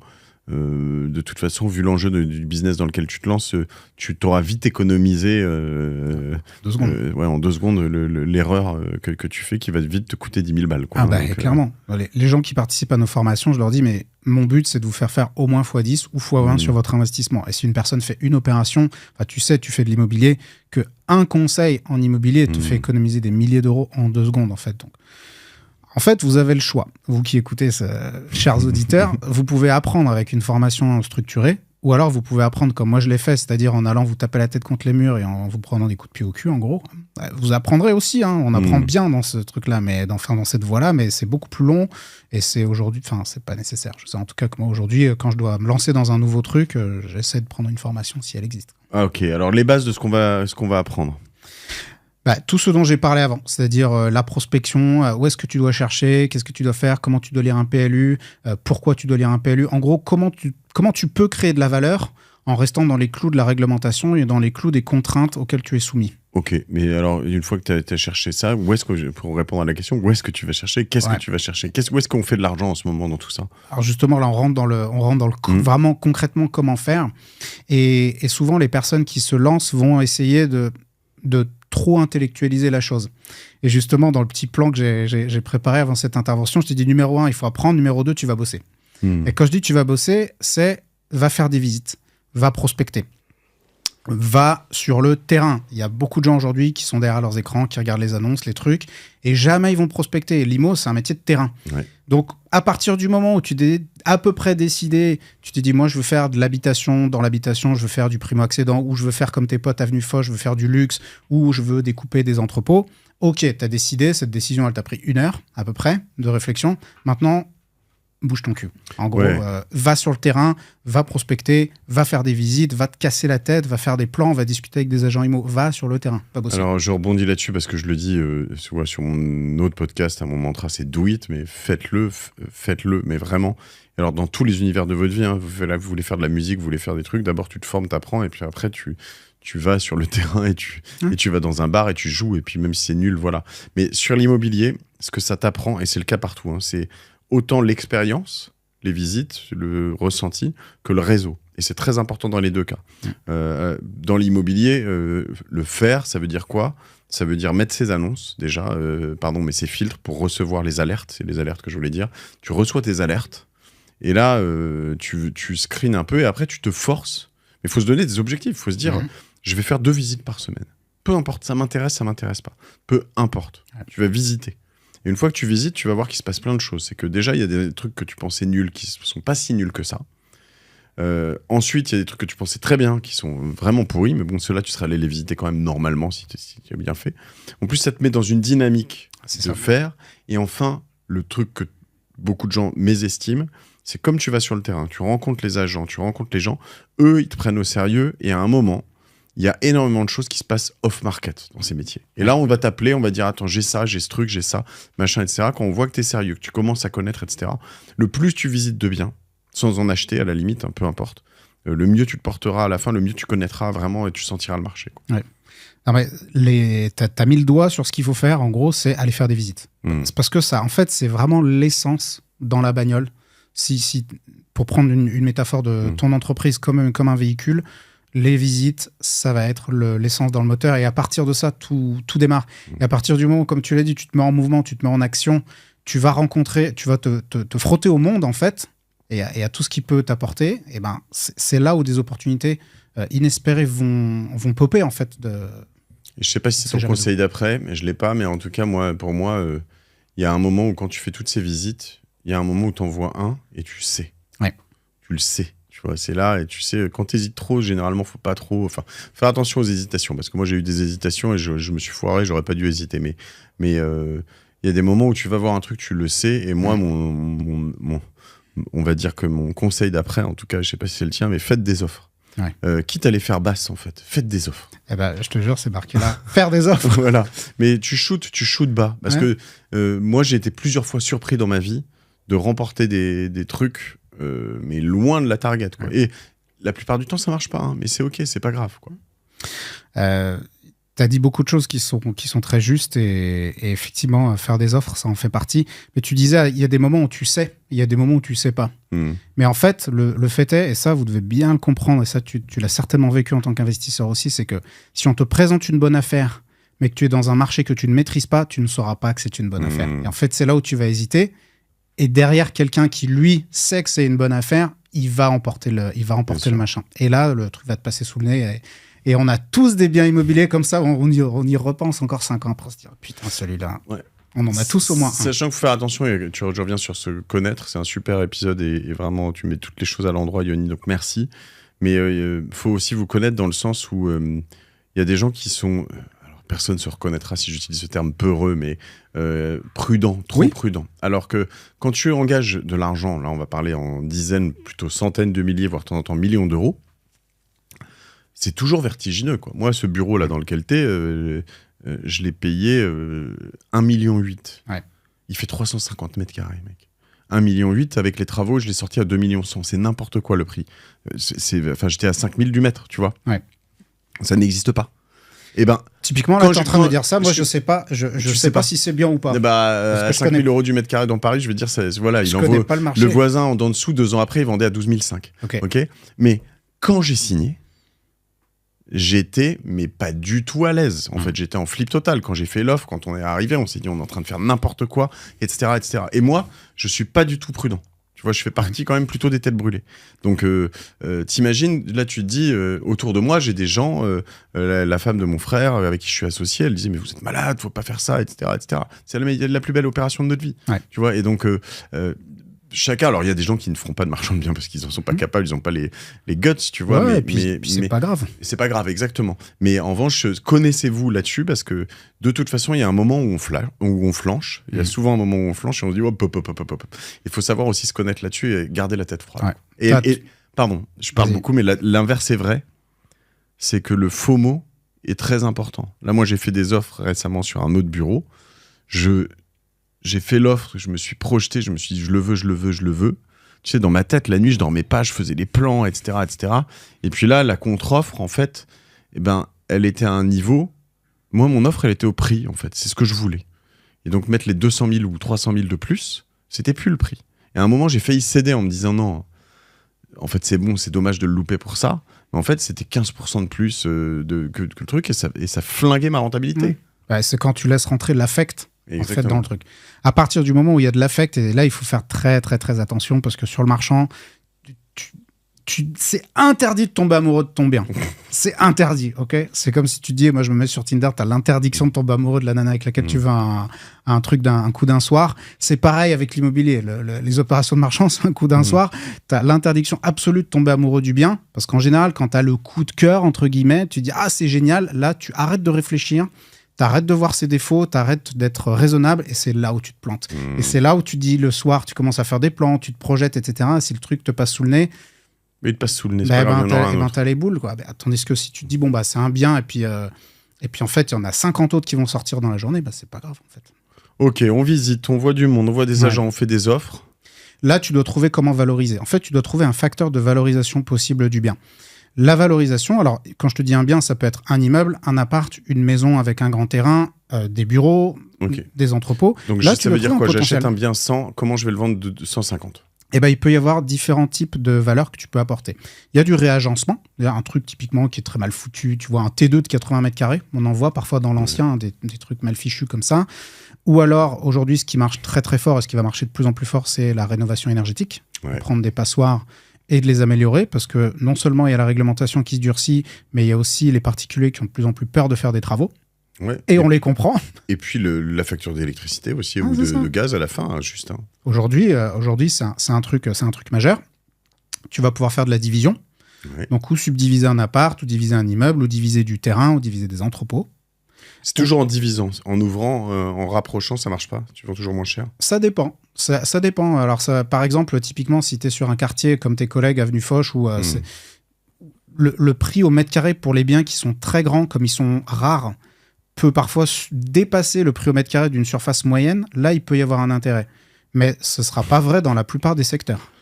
de toute façon, vu l'enjeu du business dans lequel tu te lances, tu t'auras vite économisé 2 secondes. En 2 secondes l'erreur que tu fais qui va vite te coûter 10 000 balles. Quoi. Donc, clairement. Les gens qui participent à nos formations, je leur dis, mais mon but, c'est de vous faire au moins x10 ou x20 sur votre investissement. Et si une personne fait une opération, tu sais, tu fais de l'immobilier, qu'un conseil en immobilier te fait économiser des milliers d'euros en 2 secondes, en fait. Donc, en fait, vous avez le choix. Vous qui écoutez, chers auditeurs, vous pouvez apprendre avec une formation structurée, ou alors vous pouvez apprendre comme moi je l'ai fait, c'est-à-dire en allant vous taper la tête contre les murs et en vous prenant des coups de pied au cul, en gros. Vous apprendrez aussi, on apprend bien dans ce truc-là, mais dans cette voie-là, mais c'est beaucoup plus long et c'est aujourd'hui, c'est pas nécessaire. Je sais en tout cas que moi aujourd'hui, quand je dois me lancer dans un nouveau truc, j'essaie de prendre une formation si elle existe. Ah, ok, alors les bases de ce qu'on va apprendre. Tout ce dont j'ai parlé avant, c'est-à-dire la prospection, où est-ce que tu dois chercher, qu'est-ce que tu dois faire, comment tu dois lire un PLU, pourquoi tu dois lire un PLU. En gros, comment tu peux créer de la valeur en restant dans les clous de la réglementation et dans les clous des contraintes auxquelles tu es soumis. Ok, mais alors, une fois que tu as cherché ça, pour répondre à la question, où est-ce que tu vas chercher ? Qu'est-ce que tu vas chercher ? Où est-ce qu'on fait de l'argent en ce moment dans tout ça ? Alors justement, là, on rentre dans le vraiment concrètement comment faire. Et souvent, les personnes qui se lancent vont essayer de trop intellectualiser la chose. Et justement, dans le petit plan que j'ai préparé avant cette intervention, je t'ai dit numéro 1, il faut apprendre, numéro 2, tu vas bosser. Et quand je dis tu vas bosser, c'est va faire des visites, va prospecter. Va sur le terrain. Il y a beaucoup de gens aujourd'hui qui sont derrière leurs écrans, qui regardent les annonces, les trucs, et jamais ils vont prospecter. L'IMO, c'est un métier de terrain. Ouais. Donc, à partir du moment où tu t'es à peu près décidé, tu t'es dit, moi, je veux faire de l'habitation, dans l'habitation, je veux faire du primo-accédant, ou je veux faire comme tes potes Avenue Foch, je veux faire du luxe, ou je veux découper des entrepôts. Ok, tu as décidé, cette décision, elle t'a pris 1 heure, à peu près, de réflexion. Maintenant, bouge ton cul. En gros, va sur le terrain, va prospecter, va faire des visites, va te casser la tête, va faire des plans, va discuter avec des agents IMO, va sur le terrain, va bosser. Alors, je rebondis là-dessus parce que je le dis sur mon autre podcast, mon mantra, c'est do it, mais faites-le, mais vraiment. Alors, dans tous les univers de votre vie, hein, vous voulez faire de la musique, vous voulez faire des trucs, d'abord, tu te formes, t'apprends, et puis après, tu vas sur le terrain et tu vas dans un bar et tu joues, et puis même si c'est nul, voilà. Mais sur l'immobilier, ce que ça t'apprend, et c'est le cas partout, hein, c'est autant l'expérience, les visites, le ressenti, que le réseau. Et c'est très important dans les deux cas. Dans l'immobilier, le faire, ça veut dire quoi ? Ça veut dire mettre ses annonces, déjà, mais ses filtres pour recevoir les alertes. C'est les alertes que je voulais dire. Tu reçois tes alertes, et là, tu screens un peu, et après, tu te forces. Mais il faut se donner des objectifs. Il faut se dire, je vais faire 2 visites par semaine. Peu importe, ça m'intéresse pas. Peu importe. Tu vas visiter. Et une fois que tu visites, tu vas voir qu'il se passe plein de choses. C'est que déjà, il y a des trucs que tu pensais nuls qui ne sont pas si nuls que ça. Ensuite, il y a des trucs que tu pensais très bien qui sont vraiment pourris, mais bon, ceux-là, tu serais allé les visiter quand même normalement si tu as bien fait. En plus, ça te met dans une dynamique de faire. Et enfin, le truc que beaucoup de gens mésestiment, c'est comme tu vas sur le terrain, tu rencontres les agents, tu rencontres les gens, eux, ils te prennent au sérieux et à un moment, il y a énormément de choses qui se passent off-market dans ces métiers. Et là, on va t'appeler, on va dire, attends, j'ai ça, j'ai ce truc, j'ai ça, machin, etc. Quand on voit que tu es sérieux, que tu commences à connaître, etc., le plus tu visites de biens, sans en acheter à la limite, peu importe, le mieux tu te porteras à la fin, le mieux tu connaîtras vraiment et tu sentiras le marché. Quoi. Ouais. Non mais t'as mis le doigt sur ce qu'il faut faire, en gros, c'est aller faire des visites. C'est parce que ça, en fait, c'est vraiment l'essence dans la bagnole. Si pour prendre une métaphore de ton entreprise comme un véhicule, les visites, ça va être l'essence dans le moteur. Et à partir de ça, tout démarre. Et à partir du moment où, comme tu l'as dit, tu te mets en mouvement, tu te mets en action, tu vas rencontrer, tu vas te frotter au monde, en fait, et à tout ce qui peut t'apporter, et ben, c'est là où des opportunités inespérées vont popper, en fait. Je ne sais pas si c'est ton conseil d'après, mais je ne l'ai pas. Mais en tout cas, pour moi, il y a un moment où, quand tu fais toutes ces visites, il y a un moment où tu en vois un et tu sais. Ouais. Tu le sais. Tu vois, c'est là, et tu sais, quand tu hésites trop, généralement, faut pas trop. Enfin, faire attention aux hésitations, parce que moi, j'ai eu des hésitations et je me suis foiré, j'aurais pas dû hésiter. Mais il y a des moments où tu vas voir un truc, tu le sais, et moi, on va dire que mon conseil d'après, en tout cas, je sais pas si c'est le tien, mais faites des offres. Ouais. Quitte à les faire basses, en fait, faites des offres. Eh ben, je te jure, c'est marqué là. Faire des offres. Voilà. Mais tu shootes bas. Parce que moi, j'ai été plusieurs fois surpris dans ma vie de remporter des trucs, mais loin de la target. Quoi. Ouais. Et la plupart du temps, ça marche pas, hein, mais c'est ok, c'est pas grave. Quoi. T'as dit beaucoup de choses qui sont très justes et effectivement, faire des offres, ça en fait partie. Mais tu disais, il y a des moments où tu sais, il y a des moments où tu sais pas. Mais en fait, le fait est, et ça, vous devez bien le comprendre, et ça, tu l'as certainement vécu en tant qu'investisseur aussi, c'est que si on te présente une bonne affaire, mais que tu es dans un marché que tu ne maîtrises pas, tu ne sauras pas que c'est une bonne affaire. Et en fait, c'est là où tu vas hésiter. Et derrière quelqu'un qui, lui, sait que c'est une bonne affaire, il va emporter le machin. Et là, le truc va te passer sous le nez. Et on a tous des biens immobiliers comme ça, on y repense encore 5 ans après, se dire putain, celui-là, on en a tous au moins un. Sachant qu'il faut faire attention, et tu reviens sur se connaître, c'est un super épisode, et vraiment, tu mets toutes les choses à l'endroit, Yoni, donc merci. Mais il faut aussi vous connaître dans le sens où il y a des gens qui sont... personne ne se reconnaîtra si j'utilise ce terme peureux, mais prudent, trop prudent. Alors que quand tu engages de l'argent, là on va parler en dizaines, plutôt centaines de milliers, voire de temps en temps millions d'euros, c'est toujours vertigineux, quoi. Moi, ce bureau-là dans lequel t'es, je l'ai payé 1,8 million. Ouais. Il fait 350 mètres carrés, mec. 1,8 million, avec les travaux, je l'ai sorti à 2,1 millions. C'est n'importe quoi le prix. J'étais à 5 000 du mètre, tu vois. Ouais. Ça n'existe pas. Et ben, typiquement, là, tu es en train de me dire ça, moi, je sais pas, je sais pas si c'est bien ou pas. À 5 000 € du mètre carré dans Paris, je veux dire, voilà, il en vaut. Pas le marché. Le voisin, en dessous, 2 ans après, il vendait à 12 500. Ok. Mais quand j'ai signé, j'étais, mais pas du tout à l'aise. En fait, j'étais en flip total. Quand j'ai fait l'offre, quand on est arrivé, on s'est dit, on est en train de faire n'importe quoi, etc., etc. Et moi, je suis pas du tout prudent. Tu vois, je fais partie quand même plutôt des têtes brûlées. Donc, t'imagines, là, tu te dis, autour de moi, j'ai des gens, la femme de mon frère, avec qui je suis associé, elle disait, mais vous êtes malade, faut pas faire ça, etc., etc. C'est la plus belle opération de notre vie. Ouais. Tu vois, et donc, chacun, alors il y a des gens qui ne feront pas de marchand de biens parce qu'ils en sont pas capables, ils n'ont pas les guts, tu vois. Ouais, mais c'est pas grave. C'est pas grave, exactement. Mais en revanche, connaissez-vous là-dessus parce que de toute façon, il y a un moment où on flanche. Il y a souvent un moment où on flanche et on se dit hop, hop, hop, hop, hop. Il faut savoir aussi se connaître là-dessus et garder la tête froide. Ouais. Et pardon, je parle beaucoup, mais l'inverse est vrai. C'est que le FOMO est très important. Là, moi, j'ai fait des offres récemment sur un autre bureau. J'ai fait l'offre, je me suis projeté, je me suis dit je le veux. Tu sais, dans ma tête, la nuit, je dormais pas, je faisais les plans, etc., etc. Et puis là, la contre-offre, en fait, elle était à un niveau. Moi, mon offre, elle était au prix, en fait. C'est ce que je voulais. Et donc, mettre les 200 000 ou 300 000 de plus, c'était plus le prix. Et à un moment, j'ai failli céder en me disant non, en fait, c'est bon, c'est dommage de le louper pour ça. Mais en fait, c'était 15% de plus que le truc et ça flinguait ma rentabilité. Ouais, c'est quand tu laisses rentrer l'affect. En fait, Exactement. dans le truc. À partir du moment où il y a de l'affect, et là, il faut faire très, très, très attention parce que sur le marchand, c'est interdit de tomber amoureux de ton bien. C'est interdit, ok ? C'est comme si tu dis, moi, je me mets sur Tinder, t'as l'interdiction de tomber amoureux de la nana avec laquelle tu veux un truc un coup d'un soir. C'est pareil avec l'immobilier. Les opérations de marchand, c'est un coup d'un soir. T'as l'interdiction absolue de tomber amoureux du bien parce qu'en général, quand t'as le coup de cœur, entre guillemets, tu dis, ah, c'est génial. Là, tu arrêtes de réfléchir. T'arrêtes de voir ses défauts, t'arrêtes d'être raisonnable et c'est là où tu te plantes. Et c'est là où tu dis le soir, tu commences à faire des plans, tu te projettes, etc. Et si le truc te passe sous le nez, Mais il te passe sous le nez, c'est pas grave, il y en aura un autre. t'as les boules, quoi. Tandis que si tu te dis, bon, bah, c'est un bien et puis en fait, il y en a 50 autres qui vont sortir dans la journée, bah, c'est pas grave, en fait. Ok, on visite, on voit du monde, on voit des agents, on fait des offres. Là, tu dois trouver comment valoriser. En fait, tu dois trouver un facteur de valorisation possible du bien. La valorisation, alors quand je te dis un bien, ça peut être un immeuble, un appart, une maison avec un grand terrain, des bureaux, des entrepôts. Donc là, ça veut dire quoi ? J'achète un bien 100, comment je vais le vendre de 150 ? Eh ben, il peut y avoir différents types de valeurs que tu peux apporter. Il y a du réagencement, un truc typiquement qui est très mal foutu. Tu vois un T2 de 80 mètres carrés, on en voit parfois dans l'ancien, des trucs mal fichus comme ça. Ou alors, aujourd'hui, ce qui marche très très fort et ce qui va marcher de plus en plus fort, c'est la rénovation énergétique. Prendre des passoires et de les améliorer, parce que non seulement il y a la réglementation qui se durcit, mais il y a aussi les particuliers qui ont de plus en plus peur de faire des travaux. Et on les comprend. Et puis la facture d'électricité aussi, ou de gaz à la fin, hein, juste. Hein. Aujourd'hui, c'est un truc majeur. Tu vas pouvoir faire de la division. Donc, ou subdiviser un appart, ou diviser un immeuble, ou diviser du terrain, ou diviser des entrepôts. C'est toujours en divisant. En ouvrant, en rapprochant, ça marche pas. Tu vends toujours moins cher. Ça dépend. Ça dépend. Alors, par exemple, typiquement, si tu es sur un quartier comme tes collègues Avenue Foch, où le prix au mètre carré pour les biens qui sont très grands, comme ils sont rares, peut parfois dépasser le prix au mètre carré d'une surface moyenne. Là, il peut y avoir un intérêt. Mais ce ne sera pas vrai dans la plupart des secteurs.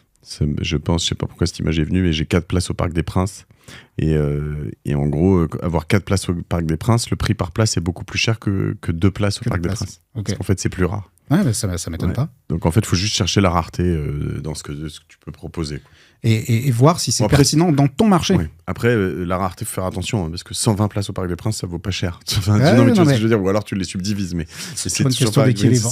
Je sais pas pourquoi cette image est venue, mais j'ai 4 places au Parc des Princes. Et en gros, avoir 4 places au Parc des Princes, le prix par place est beaucoup plus cher que 2 places au Parc des Princes. Okay. Parce qu'en fait, c'est plus rare. Ouais, mais ça m'étonne pas. Donc en fait, il faut juste chercher la rareté dans ce que tu peux proposer. Quoi. Et voir si c'est pertinent dans ton marché. Ouais. Après, la rareté, il faut faire attention, hein, parce que 120 places au Parc des Princes, ça vaut pas cher. Non, mais tu vois ce que je veux dire, ou alors tu les subdivises. Mais c'est une question d'équilibre.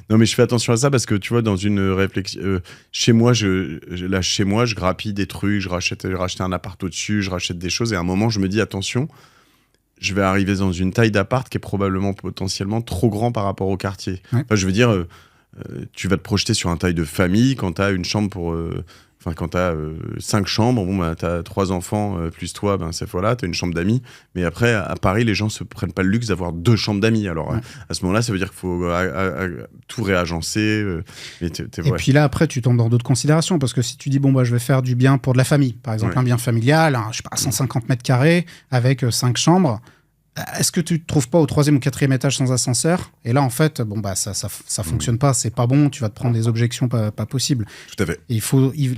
Non, mais je fais attention à ça parce que tu vois, dans une réflexion, chez moi, je grappille des trucs, je rachète un appart au-dessus, je rachète des choses, et à un moment, je me dis attention. Je vais arriver dans une taille d'appart qui est probablement potentiellement trop grand par rapport au quartier. Ouais. Enfin, je veux dire, tu vas te projeter sur une taille de famille quand tu as une chambre pour... quand tu as 5 chambres, bon, bah, tu as 3 enfants plus toi, ben, tu as une chambre d'amis. Mais après, à Paris, les gens ne se prennent pas le luxe d'avoir 2 chambres d'amis. Alors, à ce moment-là, ça veut dire qu'il faut tout réagencer. Et puis là, après, tu tombes dans d'autres considérations. Parce que si tu dis, bon, bah, je vais faire du bien pour de la famille, par exemple, un bien familial, je sais pas, 150 mètres carrés, avec 5 chambres, est-ce que tu ne te trouves pas au 3e ou 4e étage sans ascenseur ? Et là, en fait, bon, bah, ça fonctionne pas, c'est pas bon, tu vas te prendre des objections pas possibles. Tout à fait.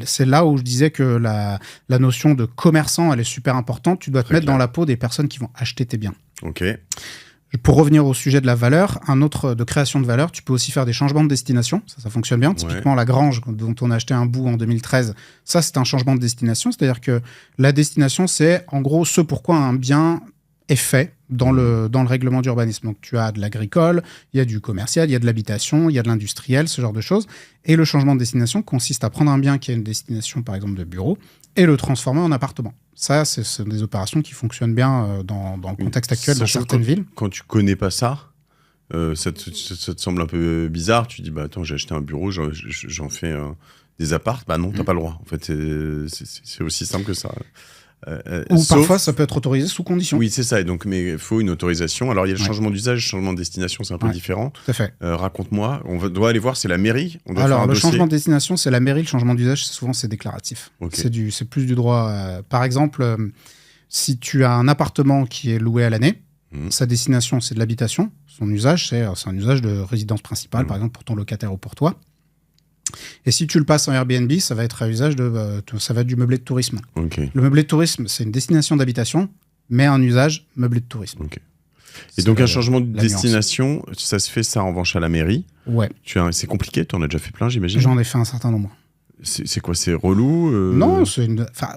C'est là où je disais que la notion de commerçant, elle est super importante. Tu dois te mettre dans la peau des personnes qui vont acheter tes biens. Ok. Pour revenir au sujet de la valeur, un autre de création de valeur, tu peux aussi faire des changements de destination. Ça fonctionne bien. Typiquement, la grange dont on a acheté un bout en 2013, ça, c'est un changement de destination. C'est-à-dire que la destination, c'est en gros ce pourquoi un bien est fait dans le règlement d'urbanisme. Donc, tu as de l'agricole, il y a du commercial, il y a de l'habitation, il y a de l'industriel, ce genre de choses. Et le changement de destination consiste à prendre un bien qui a une destination, par exemple, de bureau, et le transformer en appartement. Ça, ce sont des opérations qui fonctionnent bien dans le contexte actuel dans certaines villes. Quand tu connais pas ça, ça te semble un peu bizarre. Tu dis, bah attends, j'ai acheté un bureau, j'en fais des apparts. Bah non, t'as pas le droit. En fait, c'est aussi simple que ça. Ou parfois, ça peut être autorisé sous condition. Oui, c'est ça. Et donc, mais il faut une autorisation. Alors, il y a le changement d'usage, le changement de destination, c'est un peu différent. Tout à fait. Raconte-moi. Doit aller voir, c'est la mairie. Alors, le changement de destination, c'est la mairie. Le changement d'usage, souvent, c'est déclaratif. Okay. C'est plus du droit. Par exemple, si tu as un appartement qui est loué à l'année, sa destination, c'est de l'habitation. Son usage, c'est un usage de résidence principale, par exemple, pour ton locataire ou pour toi. Et si tu le passes en Airbnb, ça va être à usage ça va être du meublé de tourisme. Okay. Le meublé de tourisme, c'est une destination d'habitation, mais un usage meublé de tourisme. Okay. Et donc, un changement de destination, ça se fait ça en revanche à la mairie. Ouais. C'est compliqué, tu en as déjà fait plein, j'imagine. J'en ai fait un certain nombre. C'est quoi, c'est relou Non, c'est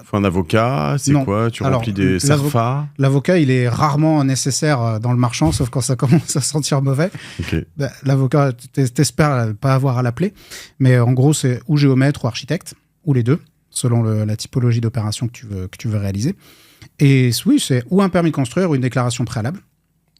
faut un avocat, c'est quoi? Tu remplis des CERFA? L'avocat, il est rarement nécessaire dans le marchand, sauf quand ça commence à sentir mauvais. Okay. L'avocat, t'espères pas avoir à l'appeler. Mais en gros, c'est ou géomètre ou architecte, ou les deux, selon la typologie d'opération que tu veux réaliser. Et oui, c'est ou un permis de construire ou une déclaration préalable.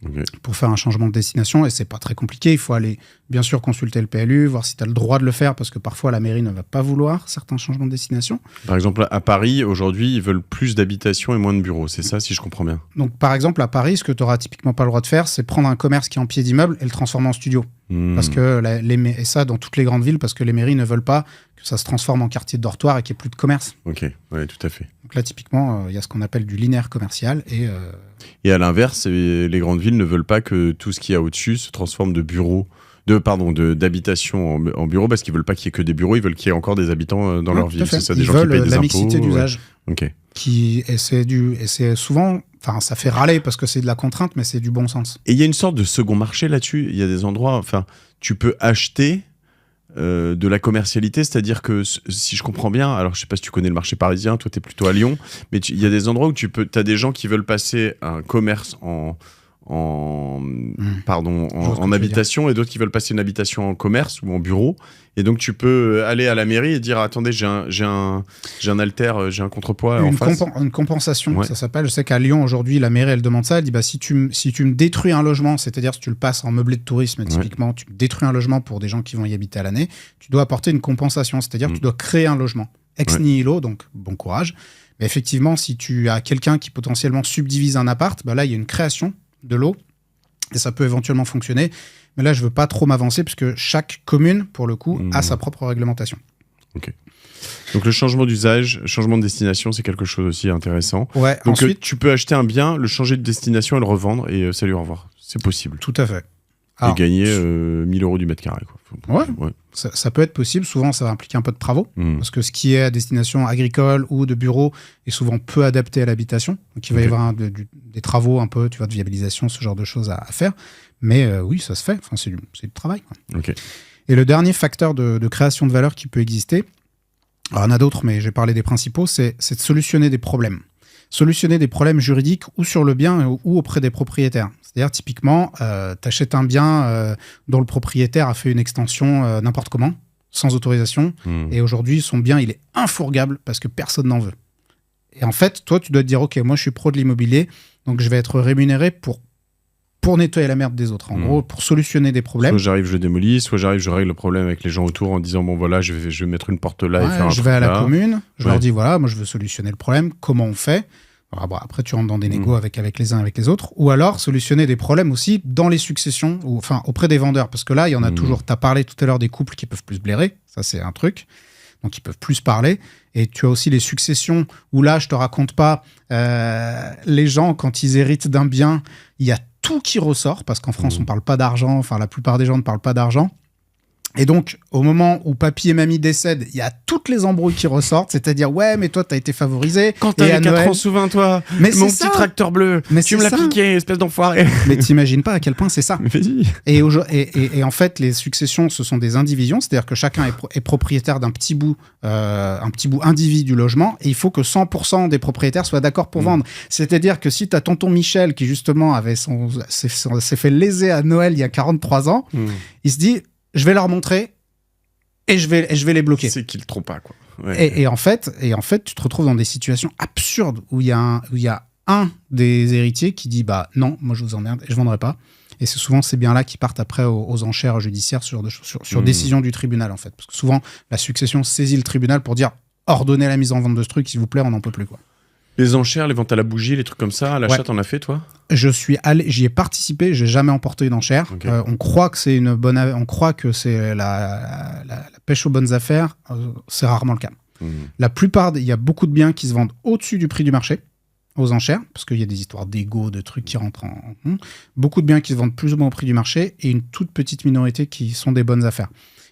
Okay. Pour faire un changement de destination, et c'est pas très compliqué. Il faut aller, bien sûr, consulter le PLU, voir si tu as le droit de le faire, parce que parfois la mairie ne va pas vouloir certains changements de destination. Par exemple, à Paris, aujourd'hui, ils veulent plus d'habitation et moins de bureaux. C'est ça, si je comprends bien. Donc, par exemple, à Paris, ce que tu n'auras typiquement pas le droit de faire, c'est prendre un commerce qui est en pied d'immeuble et le transformer en studio. Parce que et ça, dans toutes les grandes villes, parce que les mairies ne veulent pas que ça se transforme en quartier de dortoir et qu'il n'y ait plus de commerce. Ok, ouais, tout à fait. Donc là, typiquement, il y a ce qu'on appelle du linéaire commercial. Et à l'inverse, les grandes villes ne veulent pas que tout ce qu'il y a au-dessus se transforme de bureaux, d'habitation en bureaux, parce qu'ils veulent pas qu'il y ait que des bureaux, ils veulent qu'il y ait encore des habitants dans leur ville. C'est ça, des gens qui payent des impôts. Ils veulent la mixité d'usage. Ok. Et c'est souvent... Enfin, ça fait râler parce que c'est de la contrainte, mais c'est du bon sens. Et il y a une sorte de second marché là-dessus. Il y a des endroits, enfin, tu peux acheter de la commercialité, c'est-à-dire que si je comprends bien, alors je sais pas si tu connais le marché parisien, toi tu es plutôt à Lyon, mais il y a des endroits où tu as des gens qui veulent passer un commerce en habitation et d'autres qui veulent passer une habitation en commerce ou en bureau. Et donc, tu peux aller à la mairie et dire, attendez, j'ai un contrepoids en face. Une compensation, ça s'appelle. Je sais qu'à Lyon, aujourd'hui, la mairie, elle demande ça. Elle dit, si tu me détruis un logement, c'est-à-dire si tu le passes en meublé de tourisme, typiquement, tu détruis un logement pour des gens qui vont y habiter à l'année, tu dois apporter une compensation, c'est-à-dire que tu dois créer un logement. Ex nihilo, donc bon courage. Mais effectivement, si tu as quelqu'un qui potentiellement subdivise un appart, là, il y a une création de l'eau et ça peut éventuellement fonctionner. Mais là, je ne veux pas trop m'avancer puisque chaque commune, pour le coup, a sa propre réglementation. Ok. Donc, le changement d'usage, changement de destination, c'est quelque chose aussi intéressant. Ouais, donc, ensuite, tu peux acheter un bien, le changer de destination et le revendre et salut, au revoir. C'est possible. Tout à fait. Et gagner 1000 € du mètre carré. Ouais. Ça peut être possible. Souvent, ça va impliquer un peu de travaux. Parce que ce qui est à destination agricole ou de bureau est souvent peu adapté à l'habitation. Donc, il va y avoir des travaux un peu, de viabilisation, ce genre de choses à faire. Mais oui, ça se fait. Enfin, c'est du travail. Okay. Et le dernier facteur de création de valeur qui peut exister, alors, il y en a d'autres, mais j'ai parlé des principaux, c'est de solutionner des problèmes. Solutionner des problèmes juridiques ou sur le bien ou auprès des propriétaires. C'est-à-dire, typiquement, tu achètes un bien dont le propriétaire a fait une extension n'importe comment, sans autorisation, et aujourd'hui, son bien, il est infourgable parce que personne n'en veut. Et en fait, toi, tu dois te dire, OK, moi, je suis pro de l'immobilier, donc je vais être rémunéré pour nettoyer la merde des autres. En gros, pour solutionner des problèmes. Soit j'arrive, je démolis, soit j'arrive, je règle le problème avec les gens autour en disant, bon, voilà, je vais mettre une porte là et faire un truc là. Je vais à la commune, je leur dis, voilà, moi, je veux solutionner le problème, comment on fait ? Alors, après, tu rentres dans des négos avec les uns avec les autres. Ou alors, solutionner des problèmes aussi dans les successions, auprès des vendeurs. Parce que là, il y en a toujours. Tu as parlé tout à l'heure des couples qui peuvent plus se blairer. Ça, c'est un truc. Donc, ils peuvent plus parler. Et tu as aussi les successions où là, je te raconte pas, les gens, quand ils héritent d'un bien, il y a tout qui ressort. Parce qu'en France, on parle pas d'argent. Enfin, la plupart des gens ne parlent pas d'argent. Et donc, au moment où papy et mamie décèdent, il y a toutes les embrouilles qui ressortent, c'est-à-dire, ouais, mais toi, t'as été favorisé. Quand t'avais 4 ans, souviens-toi, mais mon c'est petit tracteur bleu, mais tu me l'as piqué, espèce d'enfoiré. Mais t'imagines pas à quel point c'est ça. Mais vas-y. Et en fait, les successions, ce sont des indivisions, c'est-à-dire que chacun est propriétaire d'un petit bout individu du logement, et il faut que 100% des propriétaires soient d'accord pour vendre. C'est-à-dire que si t'as tonton Michel, qui justement s'est fait léser à Noël il y a 43 ans, il se dit... Je vais leur montrer et je vais les bloquer. C'est qu'ils le trouvent pas, quoi. Ouais. Et en fait, tu te retrouves dans des situations absurdes où il y a un des héritiers qui dit bah non, moi je vous emmerde et je vendrai pas. Et c'est souvent ces biens-là qui partent après aux enchères judiciaires sur décision du tribunal, en fait. Parce que souvent, la succession saisit le tribunal pour dire ordonnez la mise en vente de ce truc, s'il vous plaît, on n'en peut plus, quoi. Les enchères, les ventes à la bougie, les trucs comme ça, à l'achat, t'en as fait, toi ? J'y ai participé, j'ai jamais emporté une enchère. Okay. On croit que c'est la pêche aux bonnes affaires, c'est rarement le cas. Il y a beaucoup de biens qui se vendent au-dessus du prix du marché, aux enchères, parce qu'il y a des histoires d'égo, de trucs qui rentrent beaucoup de biens qui se vendent plus ou moins au prix du marché, et une toute petite minorité qui sont des bonnes affaires.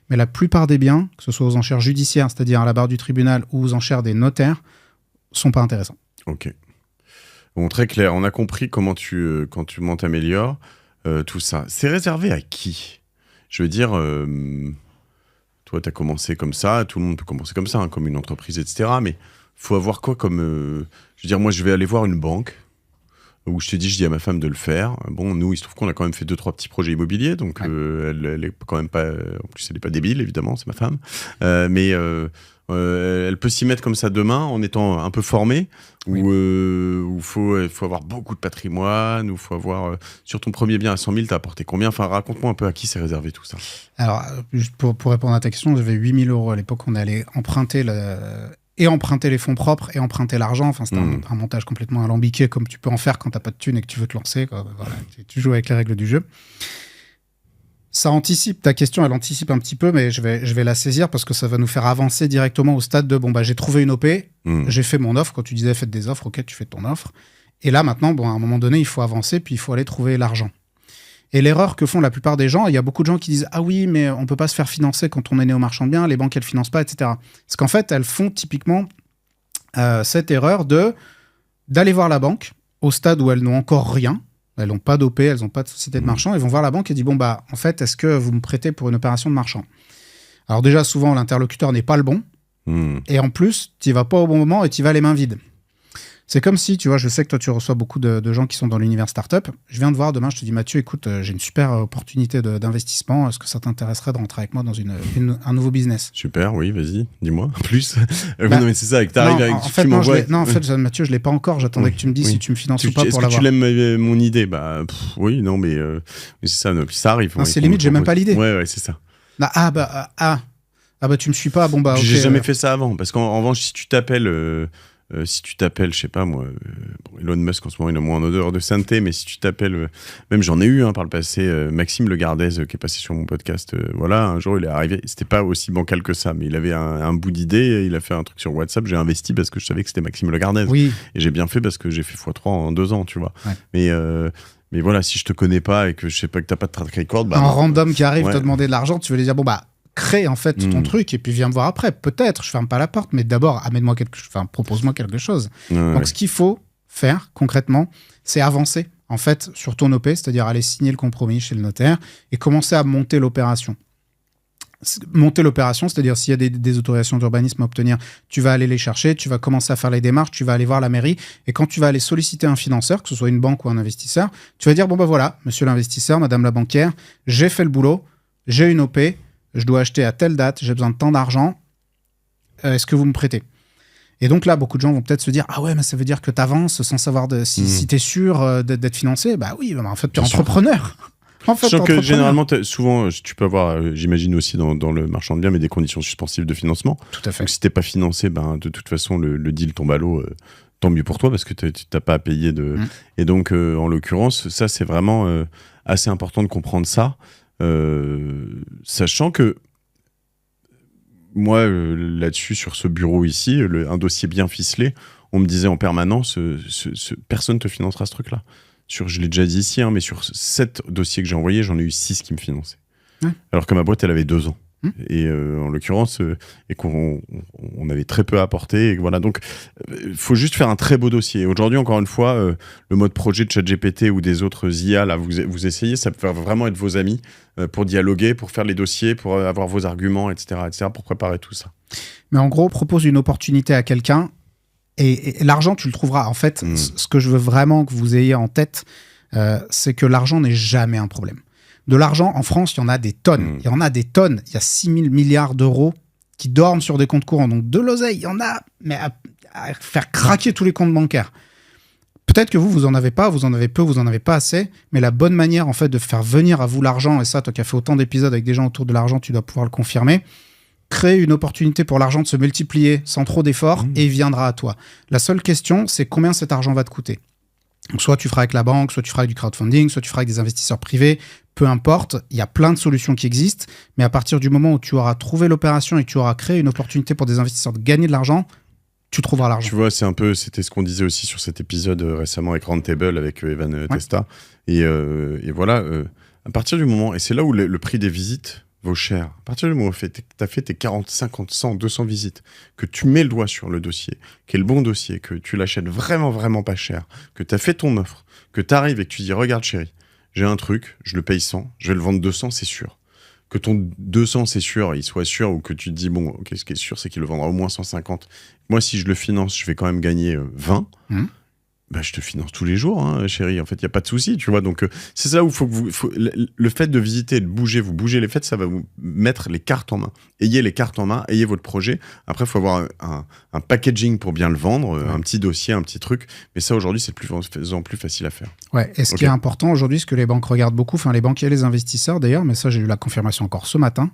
Mais la plupart des biens, que ce soit aux enchères judiciaires, c'est-à-dire à la barre du tribunal, ou aux enchères des notaires, sont pas intéressants. Ok. Bon, très clair. On a compris comment quand tu t'améliores, tout ça. C'est réservé à qui ? Je veux dire, toi, tu as commencé comme ça, tout le monde peut commencer comme ça, comme une entreprise, etc. Mais il faut avoir quoi comme... je veux dire, moi, je vais aller voir une banque où je dis à ma femme de le faire. Bon, nous, il se trouve qu'on a quand même fait 2-3 petits projets immobiliers, donc elle est quand même pas... En plus, elle n'est pas débile, évidemment, c'est ma femme. Mais... elle peut s'y mettre comme ça demain en étant un peu formée, où faut avoir beaucoup de patrimoine, où faut avoir... sur ton premier bien à 100 000, t'as apporté combien ? Enfin, raconte-moi un peu à qui c'est réservé tout ça. Alors, juste pour répondre à ta question, j'avais 8 000 € à l'époque, on allait emprunter les fonds propres et emprunter l'argent. Enfin, c'était un montage complètement alambiqué, comme tu peux en faire quand t'as pas de thunes et que tu veux te lancer, quoi. Voilà, tu joues avec les règles du jeu. Ça anticipe, ta question, elle anticipe un petit peu, mais je vais la saisir parce que ça va nous faire avancer directement au stade de j'ai trouvé une OP, j'ai fait mon offre. Quand tu disais faites des offres, ok, tu fais ton offre. Et là, maintenant, à un moment donné, il faut avancer, puis il faut aller trouver l'argent. Et l'erreur que font la plupart des gens, il y a beaucoup de gens qui disent ah oui, mais on peut pas se faire financer quand on est né au marchand de biens, les banques elles financent pas, etc. Parce qu'en fait, elles font typiquement cette erreur d'aller voir la banque au stade où elles n'ont encore rien. Elles n'ont pas d'OP, elles n'ont pas de société de marchand. Elles vont voir la banque et disent en fait, est-ce que vous me prêtez pour une opération de marchand ? Alors déjà, souvent, l'interlocuteur n'est pas le bon. Et en plus, tu n'y vas pas au bon moment et tu y vas les mains vides. C'est comme si, tu vois, je sais que toi, tu reçois beaucoup de gens qui sont dans l'univers startup. Je viens de voir demain, je te dis, Mathieu, écoute, j'ai une super opportunité d'investissement. Est-ce que ça t'intéresserait de rentrer avec moi dans un nouveau business ? Super, oui, vas-y, dis-moi plus. Non, mais c'est ça, que t'arrives avec... En fait, Mathieu, je ne l'ai pas encore. J'attendais que tu me dises si tu me finances ou pas pour l'avoir. Est-ce que tu l'aimes mon idée ? Oui, non, mais c'est ça. Puis ça arrive. Non, c'est limite, j'ai même pas l'idée. Ouais, c'est ça. Tu me suis pas ? J'ai jamais fait ça avant. Parce qu'en revanche, si tu t'appelles... je sais pas moi, Elon Musk en ce moment il a moins en odeur de sainteté, mais si tu t'appelles, même j'en ai eu par le passé, Maxime Legardez qui est passé sur mon podcast, un jour il est arrivé, c'était pas aussi bancal que ça, mais il avait un bout d'idée, il a fait un truc sur WhatsApp, j'ai investi parce que je savais que c'était Maxime Legardez, et j'ai bien fait parce que j'ai fait x3 en 2 ans, tu vois, mais voilà, si je te connais pas et que je sais pas que t'as pas de track record, random qui arrive te demander de l'argent, tu veux lui dire crée en fait ton truc et puis viens me voir après. Peut-être, je ferme pas la porte, mais d'abord propose-moi quelque chose. Donc ce qu'il faut faire concrètement, c'est avancer en fait sur ton OP, c'est-à-dire aller signer le compromis chez le notaire et commencer à monter l'opération. C'est-à-dire s'il y a des autorisations d'urbanisme à obtenir, tu vas aller les chercher, tu vas commencer à faire les démarches, tu vas aller voir la mairie et quand tu vas aller solliciter un financeur, que ce soit une banque ou un investisseur, tu vas dire voilà, monsieur l'investisseur, madame la banquière, j'ai fait le boulot, j'ai une OP, je dois acheter à telle date, j'ai besoin de tant d'argent, est-ce que vous me prêtez ? Et donc là, beaucoup de gens vont peut-être se dire ah ouais, mais ça veut dire que tu avances sans savoir si tu es sûr d'être financé. Oui, en fait, tu es entrepreneur. Je sens que généralement, souvent, tu peux avoir, j'imagine aussi dans le marchand de biens, mais des conditions suspensives de financement. Tout à fait. Donc si tu n'es pas financé, de toute façon, le deal tombe à l'eau. Tant mieux pour toi parce que tu n'as pas à payer de... Et donc, en l'occurrence, ça, c'est vraiment assez important de comprendre ça. Sachant que moi là-dessus sur ce bureau ici un dossier bien ficelé, on me disait en permanence personne te financera ce truc là je l'ai déjà dit ici mais sur 7 dossiers que j'ai envoyés, j'en ai eu 6 qui me finançaient alors que ma boîte elle avait 2 ans. Et en l'occurrence, et qu'on avait très peu apporté. Et voilà, donc, il faut juste faire un très beau dossier. Aujourd'hui, encore une fois, le mode projet de ChatGPT ou des autres IA, là, vous essayez, ça peut vraiment être vos amis pour dialoguer, pour faire les dossiers, pour avoir vos arguments, etc., pour préparer tout ça. Mais en gros, propose une opportunité à quelqu'un et l'argent, tu le trouveras. En fait, ce que je veux vraiment que vous ayez en tête, c'est que l'argent n'est jamais un problème. De l'argent, en France, il y en a des tonnes. Il y en a des tonnes. Il y a 6 000 milliards d'euros qui dorment sur des comptes courants. Donc, de l'oseille, il y en a, mais à faire craquer tous les comptes bancaires. Peut-être que vous en avez pas, vous en avez peu, vous en avez pas assez, mais la bonne manière, en fait, de faire venir à vous l'argent, et ça, toi qui as fait autant d'épisodes avec des gens autour de l'argent, tu dois pouvoir le confirmer, créer une opportunité pour l'argent de se multiplier sans trop d'efforts et il viendra à toi. La seule question, c'est combien cet argent va te coûter. Donc, soit tu feras avec la banque, soit tu feras avec du crowdfunding, soit tu feras avec des investisseurs privés, peu importe, il y a plein de solutions qui existent, mais à partir du moment où tu auras trouvé l'opération et que tu auras créé une opportunité pour des investisseurs de gagner de l'argent, tu trouveras l'argent. Tu vois, c'était ce qu'on disait aussi sur cet épisode récemment avec Roundtable, avec Evan Testa. Et voilà, à partir du moment, et c'est là où le prix des visites vaut cher, à partir du moment où tu as fait tes 40, 50, 100, 200 visites, que tu mets le doigt sur le dossier, qui est le bon dossier, que tu l'achètes vraiment, vraiment pas cher, que tu as fait ton offre, que tu arrives et que tu dis, regarde chérie, j'ai un truc, je le paye 100, je vais le vendre 200, c'est sûr. Que ton 200, c'est sûr, il soit sûr, ou que tu te dis, bon, ok, ce qui est sûr, c'est qu'il le vendra au moins 150. Moi, si je le finance, je vais quand même gagner 20. Bah, je te finance tous les jours, hein, chérie. En fait, il n'y a pas de souci, tu vois. Donc, c'est ça où le fait de visiter et de bouger, vous bougez les fêtes, ça va vous mettre les cartes en main. Ayez les cartes en main, ayez votre projet. Après, il faut avoir un packaging pour bien le vendre, un petit dossier, un petit truc. Mais ça, aujourd'hui, c'est de plus en plus facile à faire. Ouais, et ce qui est important aujourd'hui, ce que les banques regardent beaucoup, enfin les banquiers et les investisseurs d'ailleurs, mais ça, j'ai eu la confirmation encore ce matin,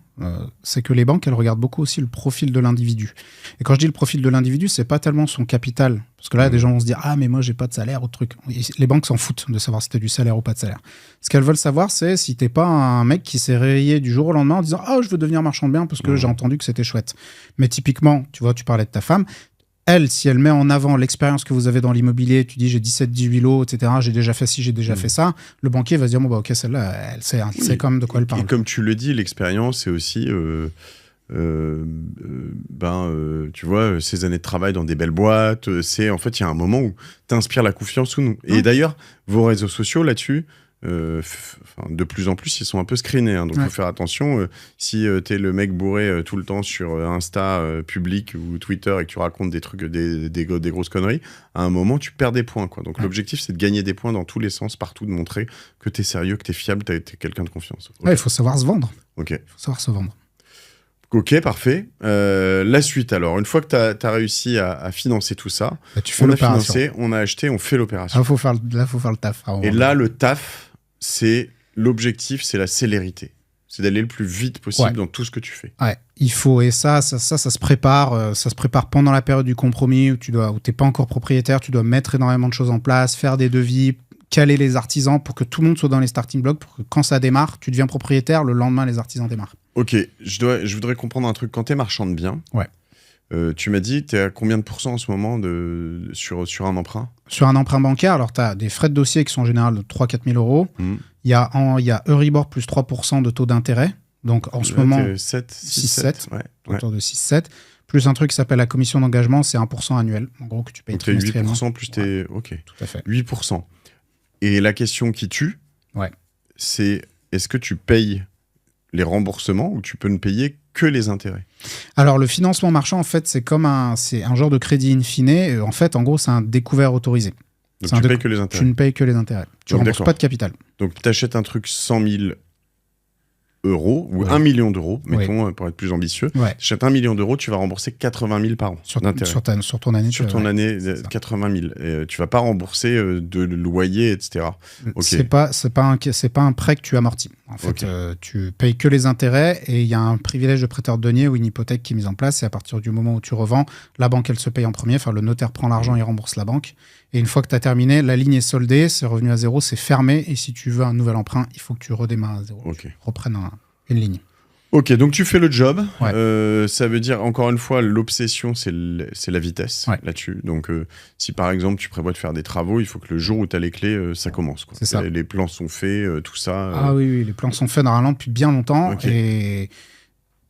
c'est que les banques, elles regardent beaucoup aussi le profil de l'individu. Et quand je dis le profil de l'individu, c'est pas tellement son capital. Parce que là, des gens vont se dire « Ah, mais moi, j'ai pas de salaire ou de truc. » Les banques s'en foutent de savoir si tu as du salaire ou pas de salaire. Ce qu'elles veulent savoir, c'est si t'es pas un mec qui s'est réveillé du jour au lendemain en disant « Ah, je veux devenir marchand de biens parce que j'ai entendu que c'était chouette. » Mais typiquement, tu vois, tu parlais de ta femme. Elle, si elle met en avant l'expérience que vous avez dans l'immobilier, tu dis j'ai 17-18 lots, etc., j'ai déjà fait ci, j'ai déjà fait ça, le banquier va se dire bon, bah, ok, celle-là, elle sait quand même de quoi elle parle. Et comme tu le dis, l'expérience, c'est aussi... tu vois, ces années de travail dans des belles boîtes, en fait, il y a un moment où tu inspires la confiance ou non. Et d'ailleurs, vos réseaux sociaux là-dessus, de plus en plus, ils sont un peu screenés. Hein, donc, il faut faire attention. Si t'es le mec bourré tout le temps sur Insta public ou Twitter et que tu racontes des trucs, des grosses conneries, à un moment, tu perds des points. Quoi. Donc, l'objectif, c'est de gagner des points dans tous les sens, partout, de montrer que t'es sérieux, que t'es fiable, t'es quelqu'un de confiance. Okay. Il faut savoir se vendre. Ok. Il faut savoir se vendre. Ok, parfait. La suite, alors, une fois que tu as réussi à financer tout ça, bah, tu fais l'opération. Financé, on a acheté, on fait l'opération. Là, il faut faire le taf. Et là, le taf, l'objectif, c'est la célérité. C'est d'aller le plus vite possible dans tout ce que tu fais. Ouais, il faut, et ça se prépare. Ça se prépare pendant la période du compromis où tu n'es pas encore propriétaire, tu dois mettre énormément de choses en place, faire des devis, caler les artisans pour que tout le monde soit dans les starting blocks, pour que quand ça démarre, tu deviens propriétaire, le lendemain, les artisans démarrent. Ok, je voudrais comprendre un truc. Quand tu es marchand de biens, tu m'as dit, tu es à combien de pourcents en ce moment sur un emprunt ? Sur un emprunt bancaire, alors tu as des frais de dossier qui sont en général de 3-4 000 euros. Il y a Euribor plus 3% de taux d'intérêt. Donc en ce moment, 6-7, autour de 6-7. Plus un truc qui s'appelle la commission d'engagement, c'est 1% annuel. En gros, que tu payes trimestriellement. 8% plus tes... Ok, tout à fait. 8%. Et la question qui tue, c'est est-ce que tu payes les remboursements ou tu peux ne payer que les intérêts ? Alors, le financement marchand, en fait, c'est un genre de crédit in fine. En fait, en gros, c'est un découvert autorisé. Donc, tu payes que les intérêts. Tu ne payes que les intérêts. Tu ne rembourses pas de capital. Donc, tu achètes un truc 100 000 euros ou 1 million d'euros, mettons, pour être plus ambitieux. Tu achètes 1 million d'euros, tu vas rembourser 80 000 par an d'intérêt. Sur ton année. Sur ton année, 80 000. Et tu ne vas pas rembourser de loyer, etc. C'est pas un prêt que tu amortis. En fait, tu payes que les intérêts et il y a un privilège de prêteur de denier ou une hypothèque qui est mise en place. Et à partir du moment où tu revends, la banque, elle se paye en premier. Enfin, le notaire prend l'argent et rembourse la banque. Et une fois que tu as terminé, la ligne est soldée, c'est revenu à zéro, c'est fermé. Et si tu veux un nouvel emprunt, il faut que tu redémarres à zéro. Tu reprennes une ligne. Ok, donc tu fais le job. Ça veut dire, encore une fois, l'obsession, c'est la vitesse là-dessus. Donc, si par exemple, tu prévois de faire des travaux, il faut que le jour où tu as les clés, ça commence. Quoi. C'est ça. Les plans sont faits, tout ça. Ah oui, les plans sont faits normalement depuis bien longtemps. Et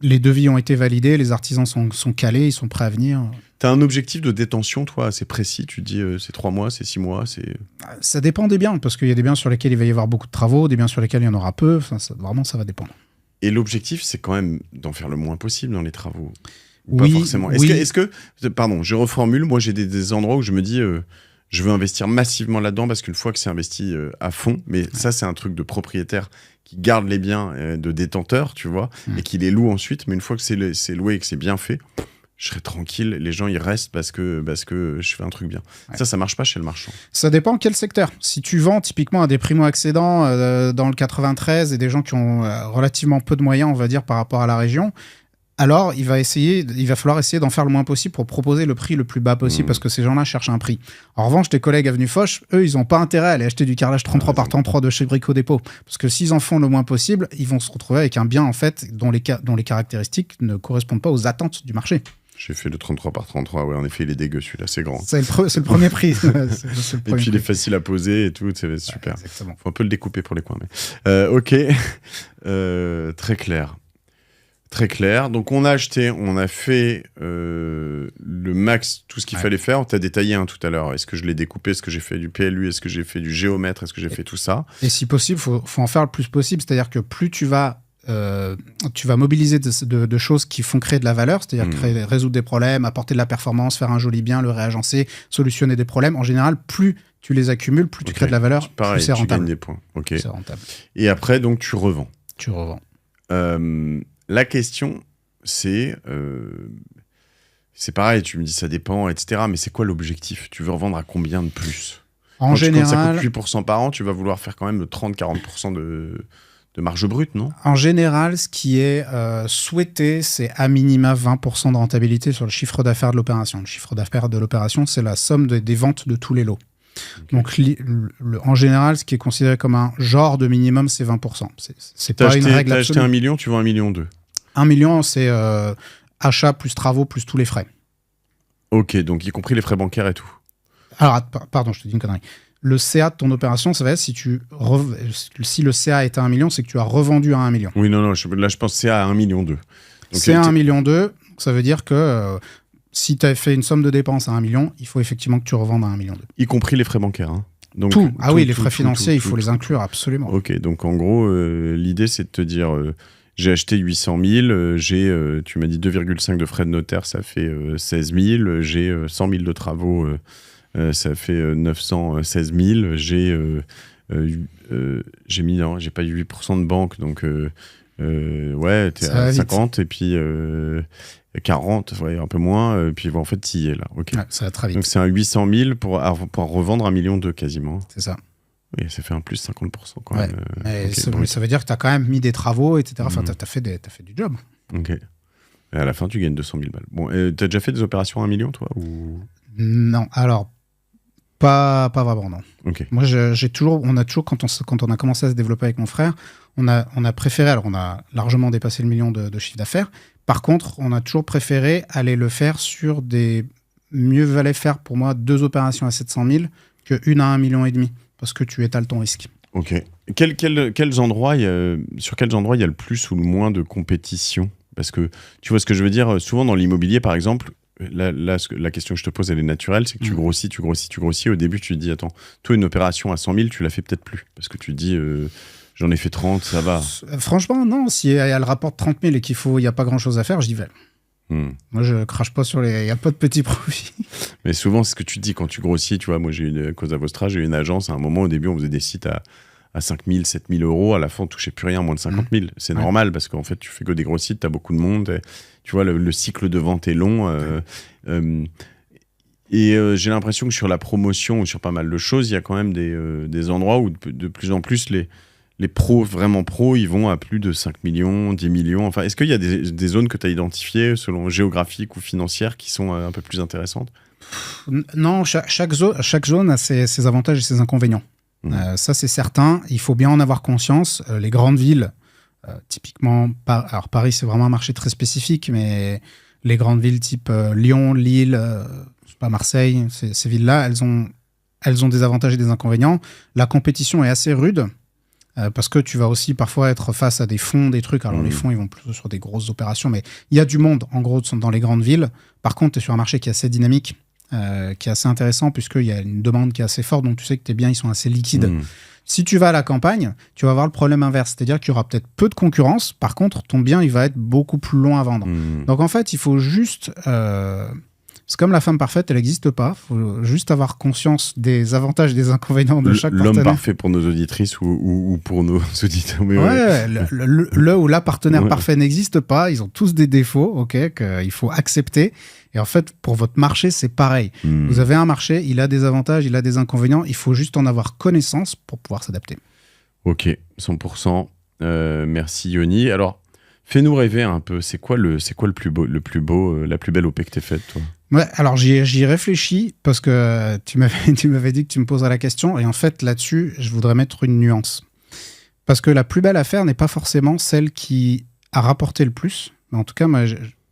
Les devis ont été validés, les artisans sont calés, ils sont prêts à venir. Tu as un objectif de détention, toi, assez précis? Tu te dis c'est 3 mois, c'est 6 mois, c'est... Ça dépend des biens, parce qu'il y a des biens sur lesquels il va y avoir beaucoup de travaux, des biens sur lesquels il y en aura peu. Enfin, vraiment, ça va dépendre. Et l'objectif, c'est quand même d'en faire le moins possible dans les travaux. Oui, pas forcément. Est-ce que, pardon, je reformule. Moi, j'ai des endroits où je me dis, je veux investir massivement là-dedans parce qu'une fois que c'est investi à fond, mais ça, c'est un truc de propriétaire qui garde les biens de détenteur, tu vois, et qui les loue ensuite. Mais une fois que c'est loué et que c'est bien fait, je serai tranquille. Les gens, ils restent parce que je fais un truc bien. Ouais. Ça marche pas chez le marchand. Ça dépend quel secteur. Si tu vends typiquement à des primo-accédants dans le 93 et des gens qui ont relativement peu de moyens, on va dire, par rapport à la région, alors il va falloir essayer d'en faire le moins possible pour proposer le prix le plus bas possible parce que ces gens-là cherchent un prix. En revanche, tes collègues Avenue Foch, eux, ils n'ont pas intérêt à aller acheter du carrelage 33 par 33 de chez Brico Dépôt. Parce que s'ils en font le moins possible, ils vont se retrouver avec un bien en fait dont les caractéristiques ne correspondent pas aux attentes du marché. J'ai fait le 33 par 33, ouais, en effet, il est dégueu celui-là, c'est grand. C'est le premier prix. Et puis il est facile à poser et tout, c'est super. Exactement. Faut un peu le découper pour les coins. Mais... ok, très clair. Très clair. Donc, on a acheté, on a fait le max, tout ce qu'il fallait faire. On t'a détaillé tout à l'heure. Est-ce que je l'ai découpé? Est-ce que j'ai fait du PLU? Est-ce que j'ai fait du géomètre? Est-ce que j'ai fait tout ça? Et si possible, faut en faire le plus possible. C'est-à-dire que plus tu vas mobiliser de choses qui font créer de la valeur, c'est-à-dire résoudre des problèmes, apporter de la performance, faire un joli bien, le réagencer, solutionner des problèmes. En général, plus tu les accumules, plus tu crées de la valeur, plus c'est rentable. Tu gagnes des points. Okay. C'est rentable. Et après, donc, tu revends. Tu revends. La question, c'est pareil, tu me dis ça dépend, etc. Mais c'est quoi l'objectif? Tu veux revendre à combien de plus? En général, quand ça coûte 8% par an, tu vas vouloir faire quand même 30-40% de marge brute, non? En général, ce qui est souhaité, c'est à minima 20% de rentabilité sur le chiffre d'affaires de l'opération. Le chiffre d'affaires de l'opération, c'est la somme des ventes de tous les lots. Okay. Donc, en général, ce qui est considéré comme un genre de minimum, c'est 20%. C'est pas une règle absolue. T'as acheté 1 million, tu vends 1,2 million. 1 million, c'est achat plus travaux plus tous les frais. Ok, donc y compris les frais bancaires et tout. Alors, pardon, je te dis une connerie. Le CA de ton opération, ça va être si le CA est à 1 million, c'est que tu as revendu à 1 million. Oui, non, là, je pense CA à 1,2 million. CA à 1,2 million, ça veut dire que si tu as fait une somme de dépenses à 1 million, il faut effectivement que tu revendes à 1,2 million. Y compris les frais bancaires. Hein. Donc, tout. Les frais financiers, il faut les inclure, absolument. Ok, donc en gros, l'idée, c'est de te dire... j'ai acheté 800 000, tu m'as dit 2,5 de frais de notaire, ça fait 16 000, j'ai 100 000 de travaux, ça fait 916 000, j'ai pas eu 8% de banque, donc ouais, t'es à 50, et puis 40, ouais, un peu moins, puis en fait, t'y es là. Okay. Ouais, ça va très vite. Donc c'est un 800 000 pour revendre 1,2 million quasiment. C'est ça. Oui, ça fait un plus 50% quand ouais. même. Mais ça veut dire que tu as quand même mis des travaux, etc. Enfin, tu as fait du job. Ok. Et à la fin, tu gagnes 200 000 balles. Bon, tu as déjà fait des opérations à 1 million, toi ou... Non, alors, pas vraiment, non. Okay. Moi, on a toujours, quand on a commencé à se développer avec mon frère, on a préféré, alors on a largement dépassé le million de chiffre d'affaires. Par contre, on a toujours préféré aller le faire sur mieux valait faire pour moi 2 opérations à 700 000 qu'une à 1,5 million. Parce que tu étales ton risque. Ok. Quels endroits sur quels endroits il y a le plus ou le moins de compétition? Parce que tu vois ce que je veux dire, souvent dans l'immobilier, par exemple, là, la question que je te pose, elle est naturelle, c'est que tu grossis. Au début, tu te dis, attends, toi, une opération à 100 000, tu la fais peut-être plus. Parce que tu te dis, j'en ai fait 30, ça va. Franchement, non. Si elle rapporte 30 000 et qu'il n'y a pas grand-chose à faire, j'y vais. Moi, je crache pas sur il n'y a pas de petits profits. Mais souvent, c'est ce que tu dis quand tu grossis. Tu vois, moi, à cause d'Avostra, j'ai eu une agence. À un moment, au début, on faisait des sites à 5 000, 7 000 euros. À la fin, on touchait plus rien, moins de 50 000. C'est normal parce qu'en fait, tu fais que des gros sites, tu as beaucoup de monde. Et, tu vois, le cycle de vente est long. J'ai l'impression que sur la promotion ou sur pas mal de choses, il y a quand même des endroits où de plus en plus les pros, vraiment pros, ils vont à plus de 5 millions, 10 millions. Enfin, est-ce qu'il y a des zones que tu as identifiées, selon géographiques ou financières, qui sont un peu plus intéressantes? Non, chaque zone a ses avantages et ses inconvénients. Ça, c'est certain. Il faut bien en avoir conscience. Les grandes villes, typiquement, alors Paris, c'est vraiment un marché très spécifique, mais les grandes villes type Lyon, Lille, Marseille, ces villes-là, elles ont des avantages et des inconvénients. La compétition est assez rude. parce que tu vas aussi parfois être face à des fonds, des trucs. Alors les fonds, ils vont plutôt sur des grosses opérations, mais il y a du monde, en gros, dans les grandes villes. Par contre, tu es sur un marché qui est assez dynamique, qui est assez intéressant, puisqu'il y a une demande qui est assez forte, donc tu sais que tes biens, ils sont assez liquides. Si tu vas à la campagne, tu vas avoir le problème inverse, c'est-à-dire qu'il y aura peut-être peu de concurrence, par contre, ton bien, il va être beaucoup plus long à vendre. Donc en fait, il faut juste... c'est comme la femme parfaite, elle n'existe pas. Il faut juste avoir conscience des avantages et des inconvénients de chaque partenaire. L'homme parfait pour nos auditrices ou pour nos auditeurs. Mais le ou la partenaire parfait n'existe pas. Ils ont tous des défauts, ok, qu'il faut accepter. Et en fait, pour votre marché, c'est pareil. Vous avez un marché, il a des avantages, il a des inconvénients. Il faut juste en avoir connaissance pour pouvoir s'adapter. Ok, 100%. Merci Yoni. Alors, fais-nous rêver un peu. C'est quoi le plus beau, la plus belle OP que t'aies faite, toi? Ouais, alors j'y réfléchis parce que tu m'avais dit que tu me poserais la question. Et en fait, là-dessus, je voudrais mettre une nuance. Parce que la plus belle affaire n'est pas forcément celle qui a rapporté le plus. Mais en tout cas, moi,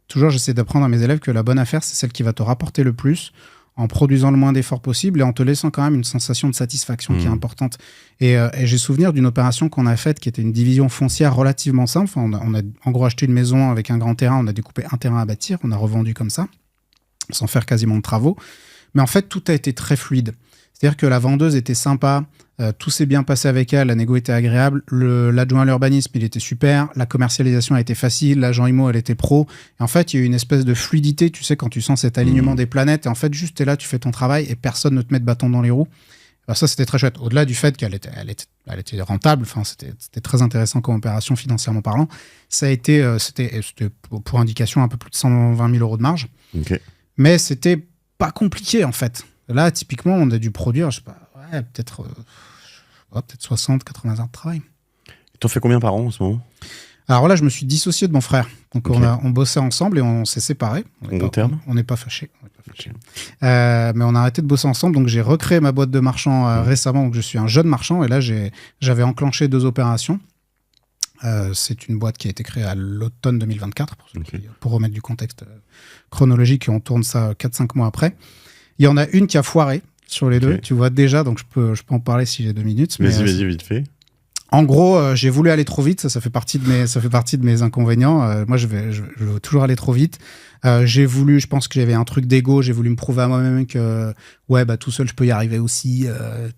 toujours, j'essaie d'apprendre à mes élèves que la bonne affaire, c'est celle qui va te rapporter le plus en produisant le moins d'efforts possible et en te laissant quand même une sensation de satisfaction qui est importante. Et j'ai souvenir d'une opération qu'on a faite qui était une division foncière relativement simple. Enfin, on a en gros acheté une maison avec un grand terrain, on a découpé un terrain à bâtir, on a revendu comme ça, sans faire quasiment de travaux. Mais en fait, tout a été très fluide. C'est-à-dire que la vendeuse était sympa, tout s'est bien passé avec elle, la négo était agréable, l'adjoint à l'urbanisme, il était super, la commercialisation a été facile, l'agent IMO, elle était pro. Et en fait, il y a eu une espèce de fluidité, tu sais, quand tu sens cet alignement des planètes, et en fait, juste t'es là, tu fais ton travail, et personne ne te met de bâton dans les roues. Ben, ça, c'était très chouette. Au-delà du fait qu'elle était rentable, enfin, c'était très intéressant comme opération financièrement parlant, ça a été, c'était pour indication un peu plus de 120 000 euros de marge. Okay. Mais c'était pas compliqué, en fait. Là, typiquement, on a dû produire, je sais pas, peut-être 60, 80 heures de travail. Et t'en fais combien par an en ce moment? Alors là, je me suis dissocié de mon frère. Donc on bossait ensemble et on s'est séparés. On n'est pas fâchés. Mais on a arrêté de bosser ensemble. Donc j'ai recréé ma boîte de marchand récemment. Donc je suis un jeune marchand et là, j'avais enclenché 2 opérations. C'est une boîte qui a été créée à l'automne 2024, pour remettre du contexte chronologique, et on tourne ça 4-5 mois après. Il y en a une qui a foiré sur les 2, tu vois déjà, donc je peux en parler si j'ai 2 minutes. Vas-y, vite fait. En gros, j'ai voulu aller trop vite, ça fait partie de mes inconvénients. Moi, je veux toujours aller trop vite. Je pense que j'avais un truc d'ego, j'ai voulu me prouver à moi-même que tout seul, je peux y arriver aussi,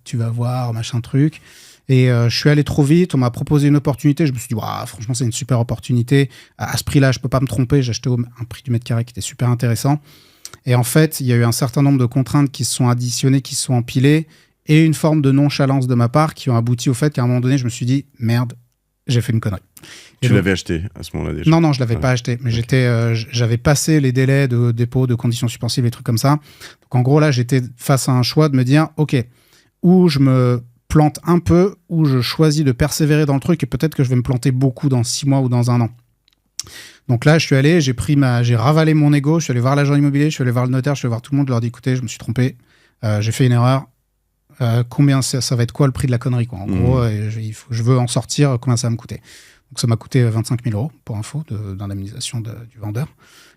tu vas voir, machin truc. Et je suis allé trop vite, on m'a proposé une opportunité, je me suis dit, franchement, c'est une super opportunité. À ce prix-là, je peux pas me tromper, j'ai acheté un prix du mètre carré qui était super intéressant. Et en fait, il y a eu un certain nombre de contraintes qui se sont additionnées, qui se sont empilées, et une forme de nonchalance de ma part qui ont abouti au fait qu'à un moment donné, je me suis dit, merde, j'ai fait une connerie. Tu l'avais acheté à ce moment-là déjà? Non, je l'avais pas acheté, mais j'avais passé les délais de dépôt, de conditions suspensives, les trucs comme ça. Donc en gros, là, j'étais face à un choix de me dire, ok, ou je me plante un peu, ou je choisis de persévérer dans le truc, et peut-être que je vais me planter beaucoup dans 6 mois ou dans 1 an. Donc là, je suis allé, j'ai ravalé mon ego, je suis allé voir l'agent immobilier, je suis allé voir le notaire, je suis allé voir tout le monde, je leur ai dit, écoutez, je me suis trompé, j'ai fait une erreur, combien ça va être quoi le prix de la connerie, quoi. En gros, je veux en sortir, combien ça va me coûter. Donc ça m'a coûté 25 000 euros, pour info, d'indemnisation du vendeur.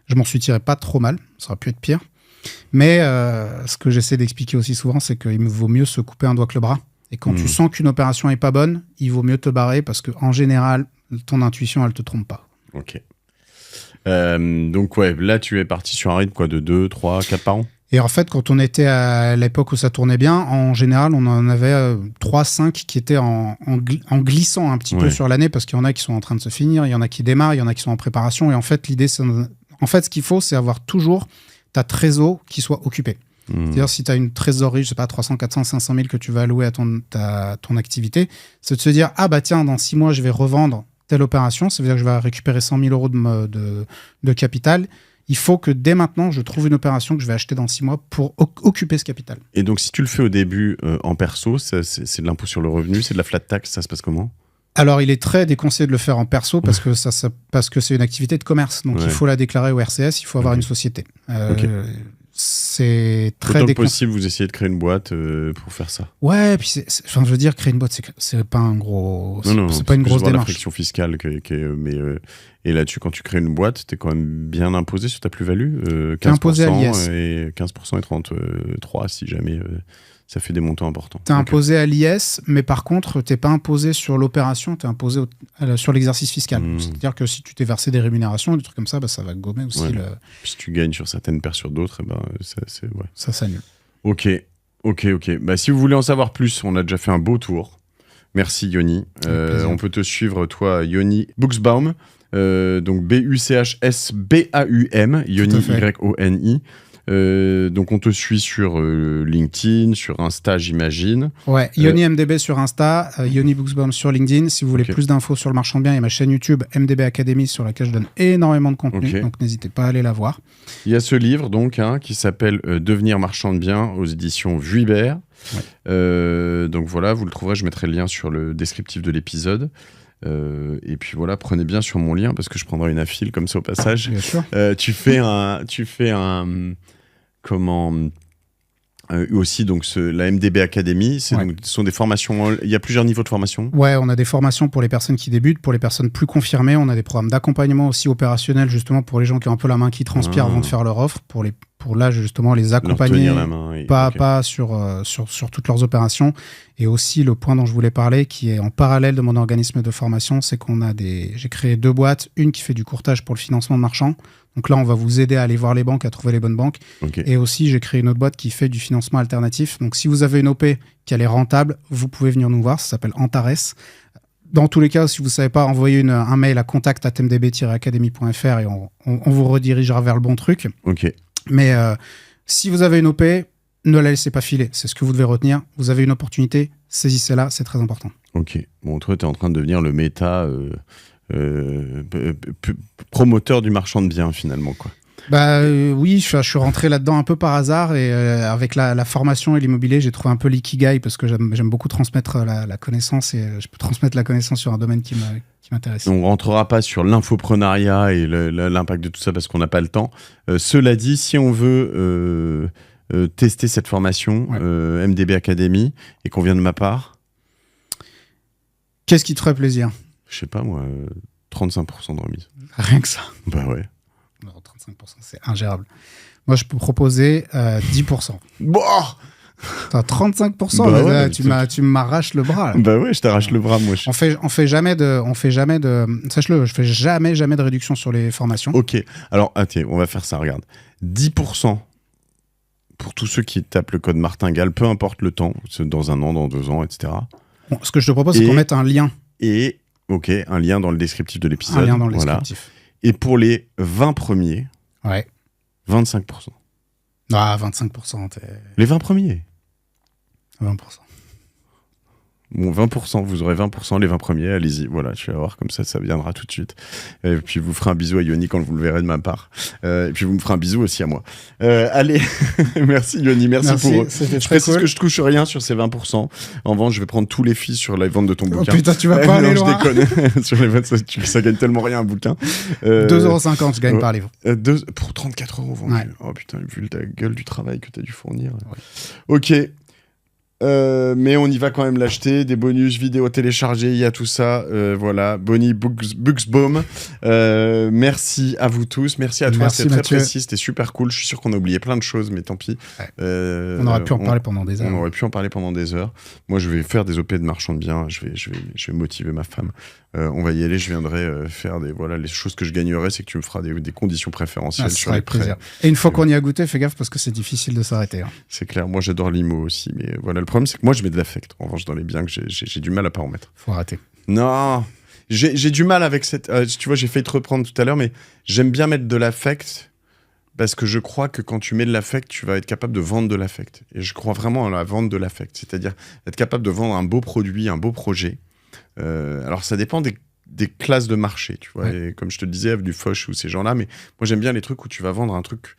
Je m'en suis tiré pas trop mal, ça aurait pu être pire. Mais ce que j'essaie d'expliquer aussi souvent, c'est qu'il me vaut mieux se couper un doigt que le bras. Et quand tu sens qu'une opération est pas bonne, il vaut mieux te barrer, parce qu'en général, ton intuition, elle te trompe pas. Ok. Donc là tu es parti sur un rythme de 2, 3, 4 par an. Et en fait, quand on était à l'époque où ça tournait bien, en général, on en avait 3, 5 qui étaient en glissant un petit peu sur l'année, parce qu'il y en a qui sont en train de se finir, il y en a qui démarrent, il y en a qui sont en préparation. Et en fait, l'idée, ce qu'il faut, c'est avoir toujours ta trésor qui soit occupée. C'est-à-dire, si tu as une trésorerie, je sais pas, 300, 400, 500 000 que tu vas allouer à ton activité, c'est de se dire, tiens, dans 6 mois, je vais revendre telle opération, ça veut dire que je vais récupérer 100 000 euros de capital. Il faut que dès maintenant, je trouve une opération que je vais acheter dans 6 mois pour occuper ce capital. Et donc, si tu le fais au début en perso, c'est de l'impôt sur le revenu, c'est de la flat tax, ça se passe comment? Alors, il est très déconseillé de le faire en perso parce que c'est une activité de commerce. Donc, il faut la déclarer au RCS, il faut avoir une société. C'est très possible, vous essayez de créer une boîte pour faire ça. Ouais, puis je veux dire, créer une boîte, c'est pas un gros. C'est pas une grosse démarche. La friction fiscale, et là-dessus, quand tu crées une boîte, t'es quand même bien imposé sur ta plus-value. 15% imposé à l'IS. Et 15% et 33 si jamais ça fait des montants importants. Tu es imposé à l'IS, mais par contre, tu n'es pas imposé sur l'opération, tu es imposé sur l'exercice fiscal. C'est-à-dire que si tu t'es versé des rémunérations, des trucs comme ça, ça va gommer aussi. Si tu gagnes sur certaines paires sur d'autres, ça s'annule. Ok. Si vous voulez en savoir plus, on a déjà fait un beau tour. Merci Yoni. On peut te suivre, toi, Yoni Buchsbaum. Donc BUCHSBAUM, Yoni YONI. Donc on te suit sur LinkedIn, sur Insta, j'imagine. Ouais, Yoni MDB sur Insta, Yoni Buchsbaum sur LinkedIn. Si vous voulez plus d'infos sur le marchand de biens, il y a ma chaîne YouTube MDB Academy sur laquelle je donne énormément de contenu, donc n'hésitez pas à aller la voir. Il y a ce livre donc qui s'appelle Devenir marchand de biens aux éditions Vuibert. Ouais. Donc voilà, vous le trouverez, je mettrai le lien sur le descriptif de l'épisode. Et puis voilà, prenez bien sur mon lien parce que je prendrai une affile comme ça au passage. Bien sûr. Tu fais un aussi donc la MDB Academy, ce sont des formations. Il y a plusieurs niveaux de formation. Ouais, on a des formations pour les personnes qui débutent, pour les personnes plus confirmées. On a des programmes d'accompagnement aussi opérationnels justement pour les gens qui ont un peu la main qui transpire avant de faire leur offre, pour là justement les accompagner, pas sur toutes leurs opérations. Et aussi le point dont je voulais parler, qui est en parallèle de mon organisme de formation, c'est j'ai créé 2 boîtes, une qui fait du courtage pour le financement de marchands. Donc là, on va vous aider à aller voir les banques, à trouver les bonnes banques. Et aussi, j'ai créé une autre boîte qui fait du financement alternatif. Donc si vous avez une OP qui est rentable, vous pouvez venir nous voir. Ça s'appelle Antares. Dans tous les cas, si vous ne savez pas, envoyez un mail à contact@mdb-academy.fr et on vous redirigera vers le bon truc. Mais si vous avez une OP, ne la laissez pas filer. C'est ce que vous devez retenir. Vous avez une opportunité, saisissez-la, c'est très important. Ok. Bon, toi, tu es en train de devenir le méta promoteur du marchand de biens, finalement, quoi. Oui, je suis rentré là-dedans un peu par hasard et avec la formation et l'immobilier, j'ai trouvé un peu l'ikigai parce que j'aime beaucoup transmettre la connaissance et je peux transmettre la connaissance sur un domaine qui m'intéresse. On ne rentrera pas sur l'infoprenariat et l'impact de tout ça parce qu'on n'a pas le temps. Cela dit, si on veut tester cette formation MDB Academy et qu'on vient de ma part, qu'est-ce qui te ferait plaisir ? Je sais pas moi, 35% de remise. Rien que ça. Bah ouais. Non, 35%, c'est ingérable. Moi, je peux proposer 10%. Bon, 35%, tu m'arraches le bras. Là. Bah ouais, je t'arrache le bras, moi. On fait jamais de. Sache-le, je fais jamais de réduction sur les formations. Ok. Alors, attends, on va faire ça. Regarde, 10% pour tous ceux qui tapent le code martingale, peu importe le temps, dans 1 an, dans 2 ans, etc. Bon, ce que je te propose, c'est qu'on mette un lien. Un lien dans le descriptif de l'épisode. Un lien dans le descriptif. Et pour les 20 premiers, 25%. Ah, 25%. Les 20 premiers 20%. Bon, 20%, vous aurez 20%, les 20 premiers, allez-y. Voilà, je vais voir, comme ça viendra tout de suite. Et puis, vous ferez un bisou à Yoni quand vous le verrez de ma part. Et puis, vous me ferez un bisou aussi à moi. Allez, merci Yoni, merci pour... Je précise que je touche rien sur ces 20%. En revanche, je vais prendre tous les fees sur la vente de ton bouquin. Oh putain, tu vas pas aller loin. Je déconne. Sur les 20, ça gagne tellement rien, un bouquin. 2,50 € je gagne par livre. Pour 34 € vendu. Ouais. Oh putain, vu la gueule du travail que tu as dû fournir. Ouais. Ok. Mais on y va quand même l'acheter, des bonus vidéos téléchargés, il y a tout ça, voilà, Bonnie Buchsbaum, merci à vous tous, merci à toi, c'était très précis, c'était super cool, je suis sûr qu'on a oublié plein de choses, mais tant pis. On aurait pu en parler pendant des heures. On aurait pu en parler pendant des heures. Moi, je vais faire des OP de marchand de biens, je vais motiver ma femme. On va y aller, je viendrai faire les choses que je gagnerai, c'est que tu me feras des conditions préférentielles sur les prêts. Et une fois qu'on y a goûté, fais gaffe parce que c'est difficile de s'arrêter. Hein. C'est clair, moi j'adore l'IMO aussi, mais voilà, le problème c'est que moi je mets de l'affect. En revanche, dans les biens, que j'ai du mal à pas en mettre. Faut arrêter. Non, j'ai du mal avec cette... tu vois, j'ai failli te reprendre tout à l'heure, mais j'aime bien mettre de l'affect parce que je crois que quand tu mets de l'affect, tu vas être capable de vendre de l'affect. Et je crois vraiment à la vente de l'affect, c'est-à-dire être capable de vendre un beau produit, un beau projet. Alors ça dépend des classes de marché, tu vois, et comme je te le disais, du Foch ou ces gens-là, mais moi j'aime bien les trucs où tu vas vendre un truc,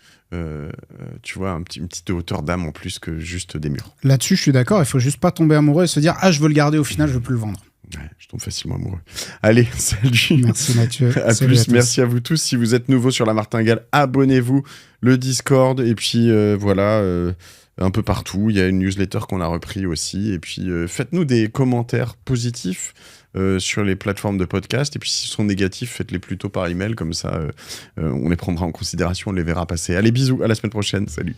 tu vois, une petite hauteur d'âme en plus que juste des murs. Là-dessus, je suis d'accord, il faut juste pas tomber amoureux et se dire « Ah, je veux le garder, au final, je veux plus le vendre ». Ouais, je tombe facilement amoureux. Allez, salut. Merci Mathieu. Salut plus, merci à vous tous. Si vous êtes nouveau sur la Martingale, abonnez-vous, le Discord, et puis voilà... un peu partout, il y a une newsletter qu'on a repris aussi, et puis faites-nous des commentaires positifs sur les plateformes de podcast, et puis s'ils sont négatifs, faites-les plutôt par email, comme ça on les prendra en considération, on les verra passer. Allez, bisous, à la semaine prochaine, salut.